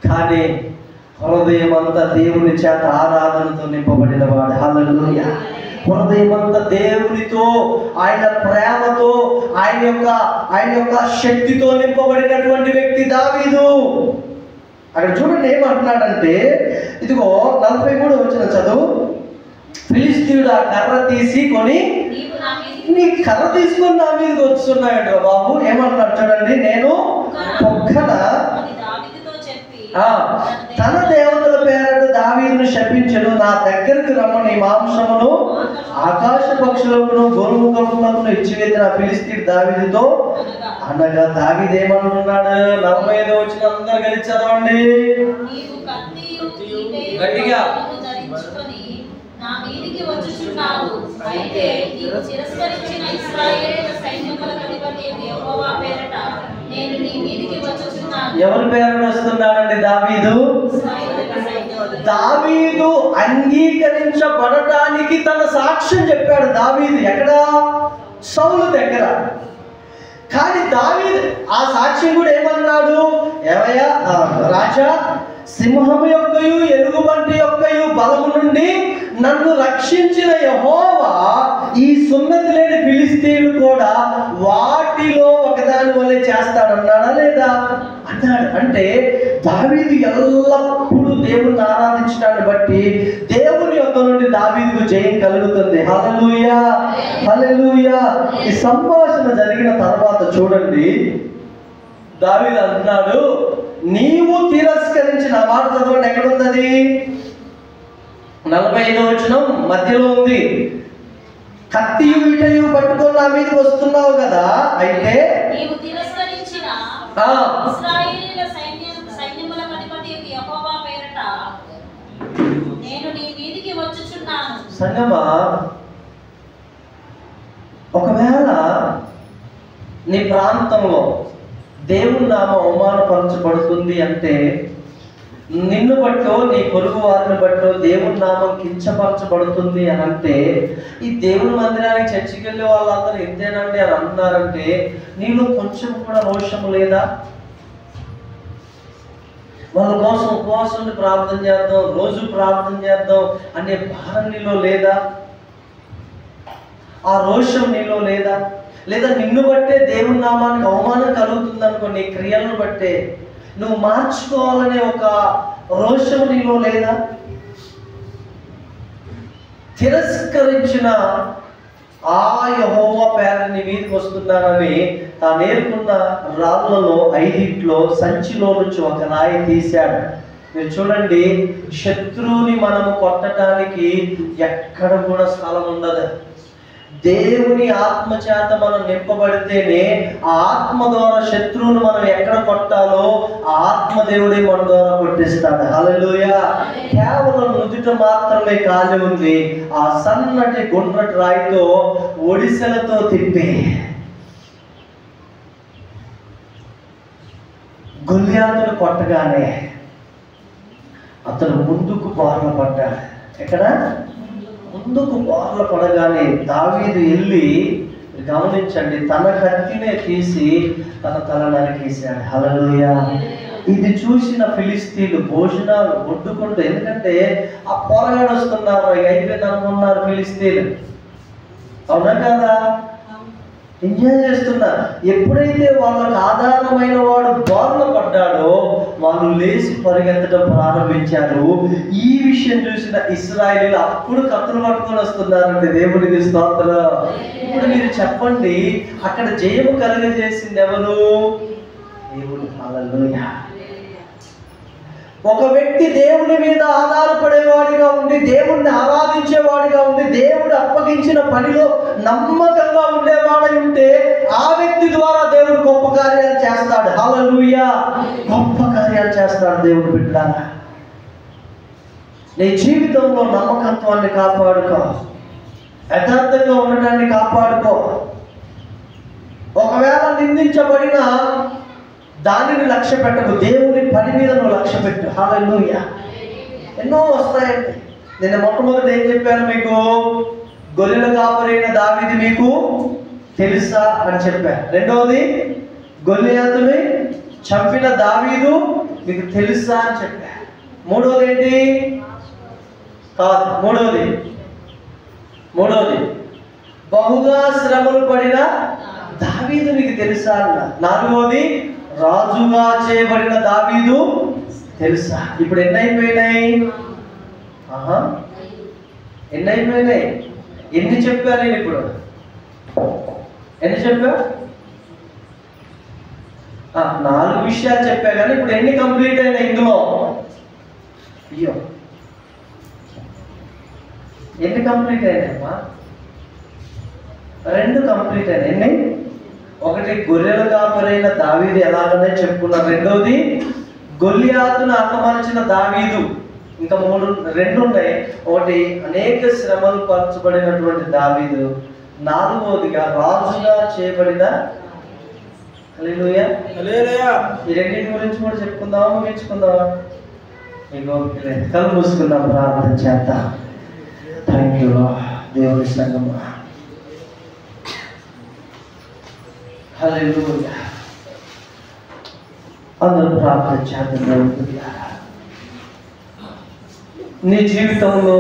A: కానీ హృదయం అంతా దేవుని చేత ఆరాధనతో నింపబడిన వాడు. హల్లెలూయా. హృదయం అంతా దేవునితో, ఆయన ప్రేమతో, ఆయన యొక్క శక్తితో నింపబడినటువంటి వ్యక్తి దావీదు. అక్కడ చూడండి ఏమంటున్నాడంటే, ఇదిగో 43 వచ్చిన చదువు. ఫిలిస్తీయుడు ఆ కర్ర తీసుకొని, నీ కర్ర తీసుకొని నా మీదకి వస్తున్నాడు బాబు. ఏమంటున్నాడు చూడండి, నేను పొక్కన తన దేవతల పేరట దావీదును శపించెను, నా దగ్గరకు రమ్మని మాంసమును ఆకాశ పక్షులకును గోరుముఖములను ఇచ్చివేసిన ఫిలిస్తీయుడు దావీదుతో అనగా, దావీదు ఏమంటున్నాడు? 45 వచ్చిన అందరు కలిసి చదవండి గట్టిగా. ఎవరి పేరును వస్తున్నాడండి? దావీదు. దావీదు అంగీకరించబడటానికి తన సాక్ష్యం చెప్పాడు దావీదు. ఎక్కడ? సౌలు దగ్గర. కానీ దావీదు ఆ సాక్ష్యం కూడా ఏమన్నాడు? ఏమయ్యా రాజా, సింహము యొక్కయు ఎలుగుబంటి యొక్కయు బలము నుండి నన్ను రక్షించిన యెహోవా ఈ సున్నతి లేని ఫిలిస్తీయులు కూడా వాటిలో ఒకదాని వల్లే చేస్తాడన్నాడా లేదా అన్నాడు. అంటే దావీదు ఎల్లప్పుడూ దేవుని ఆరాధించడాన్ని బట్టి దేవుని యొక్క నుండి దావీదుకు జయం కలుగుతుంది. హల్లెలూయా, హల్లెలూయా. ఈ సంభాషణ జరిగిన తర్వాత చూడండి, దావీదు అంటున్నాడు, నీవు తిరస్కరించిన మాట చదవండి, ఎక్కడుంది అది? 45వ వచనం మధ్యలో ఉంది. కత్తియు విటయు పట్టుకొని నా మీదకి వస్తున్నావు కదా, అయితే
B: నీవు తిరస్కరించిన ఇశ్రాయేలీయుల సైన్యములకు అధిపతియగు యెహోవా పేరట నేను నీ మీదికి వచ్చుచున్నాను.
A: సంగమా, ఒకవేళ నీ ప్రాంతంలో దేవుని నామం అవమానపరచబడుతుంది అంటే, నిన్ను బట్టో నీ పొరుగు వారిని బట్టో దేవుని నామం కించపరచబడుతుంది అని అంటే, ఈ దేవుని మందిరానికి చర్చికి వెళ్ళే వాళ్ళందరూ ఇంతేనండి అని అన్నారంటే నీలో కొంచెం కూడా రోషం లేదా? వాళ్ళ కోసం ఉపవాసం ప్రార్థన చేద్దాం, రోజు ప్రార్థన చేద్దాం అనే భారం నీలో లేదా? ఆ రోషం నీలో లేదా? లేదా నిన్ను బట్టే దేవుని నామానికి అవమానం కలుగుతుంది అనుకో, నీ క్రియలను బట్టే నువ్వు మార్చుకోవాలనే ఒక రోషం నీలో లేదా? తిరస్కరించిన ఆ యెహోవా పేరు నీ మీదకి వస్తున్నానని తాను ఏరుకున్న రాళ్ళలో 5 సంచిలో నుంచి ఒక రాయి తీశాడు. మీరు చూడండి, శత్రువుని మనము కొట్టడానికి ఎక్కడ కూడా స్థలం ఉండదు. దేవుని ఆత్మ చేత మనం నింపబడితేనే ఆ ఆత్మ ద్వారా శత్రువును మనం ఎక్కడ కొట్టాలో ఆ ఆత్మ దేవుడే మన ద్వారా కొట్టిస్తాడు. హల్లెలూయా. కేవలం నుదుట మాత్రమే ఖాళీ ఉంది. ఆ సన్నటి గుండ్రటి రాయితో ఒడిసెలతో తిప్పి గొల్లియాతును కొట్టగానే అతను ముందుకు బార్ల పడ్డాడు. ఎక్కడ? ముందుకు బార్ల పడగానే దావీదు వెళ్ళి, గమనించండి, తన కత్తినే తీసి తన తల నరికేశాడు. హల్లెలూయా. ఇది చూసిన ఫిలిస్తీన్లు భోజనాలు వండుకుంటూ, ఎందుకంటే ఆ పోరగాడు వస్తున్నారు, అయిపోయింది అనుకున్నారు ఫిలిస్తీన్లు, అవునా కదా? ఎంజాయ్ చేస్తున్నారు. ఎప్పుడైతే వాళ్ళకి ఆధారమైన వాడు బార్ల పడ్డాడో వాళ్ళు లేచి పరిగెత్తడం ప్రారంభించారు. ఈ విషయం చూసిన ఇశ్రాయేలీయులు అప్పుడు కత్తులు పట్టుకొని వస్తున్నారండి. దేవునికి స్తోత్రం. ఇప్పుడు మీరు చెప్పండి, అక్కడ జయము కలుగజేసింది ఎవరు? దేవుడు. హల్లెలూయా. ఒక వ్యక్తి దేవుని మీద ఆధారపడేవాడిగా ఉండి, దేవుణ్ణి ఆరాధించేవాడిగా ఉండి, దేవుడు అప్పగించిన పనిలో నమ్మకంగా ఉండేవాడై ఉంటే ఆ వ్యక్తి ద్వారా దేవుడు గొప్ప కార్యాలు చేస్తాడు. హల్లెలూయా. గొప్ప కార్యాలు చేస్తాడు దేవుడు. బిడ్డలారా, నీ జీవితంలో నమ్మకత్వాన్ని కాపాడుకో, యథార్థంగా ఉండడాన్ని కాపాడుకో. ఒకవేళ నిందించబడిన దానిని లక్ష్య పెట్టకు, దేవుని పని మీద నువ్వు లక్ష్య పెట్టు. హల్లెలూయా. ఎన్నో వస్తాయండి. నేను మొట్టమొదటి ఏం చెప్పాను మీకు? గొర్రెల కాపరైన దావీదు మీకు తెలుసా అని చెప్పాను. రెండవది, గొల్లియాతుని చంపిన దావీదు మీకు తెలుసా అని చెప్పాను. మూడవది ఏంటి? కాదు, మూడవది బహుగా శ్రమలు పడిన దావీదు మీకు తెలుసా అన్న. నాలుగవది, రాజుగా చేయబడిన దావీదు తెలుసా. ఇప్పుడు ఎన్ని అయిపోయినాయి? ఎన్ని చెప్పా నేను ఇప్పుడు? ఎన్ని చెప్పా? 4 విషయాలు చెప్పా, కానీ ఇప్పుడు ఎన్ని కంప్లీట్ అయినాయి ఇందులో? అయ్యో, ఎన్ని కంప్లీట్ అయినాయమ్మా? 2 కంప్లీట్ అయినాయి. ఎన్ని? ఒకటి, గొర్రెల కాపరైన దావీదు ఎలాగనే చెప్పుకున్నారు. రెండవది, గొల్లియాతును హతమార్చిన దావీదు. ఇంకా 2 ఉన్నాయి. ఒకటి, అనేక శ్రమలు పరచబడినటువంటి దావీదు. 4వదిగా రాజుగా చేయబడిన. హల్లెలూయా. ఈ రెండింటి గురించి కూడా చెప్పుకుందామా, ముగించుకుందామా? మీకు కళ్ళు మూసుకుందాం, ప్రార్థన చేద్దాం. థ్యాంక్ యూ దేవుని సంగమా. హల్లెలూయా. అందరూ ప్రార్థన చేద్దాం. నీ జీవితంలో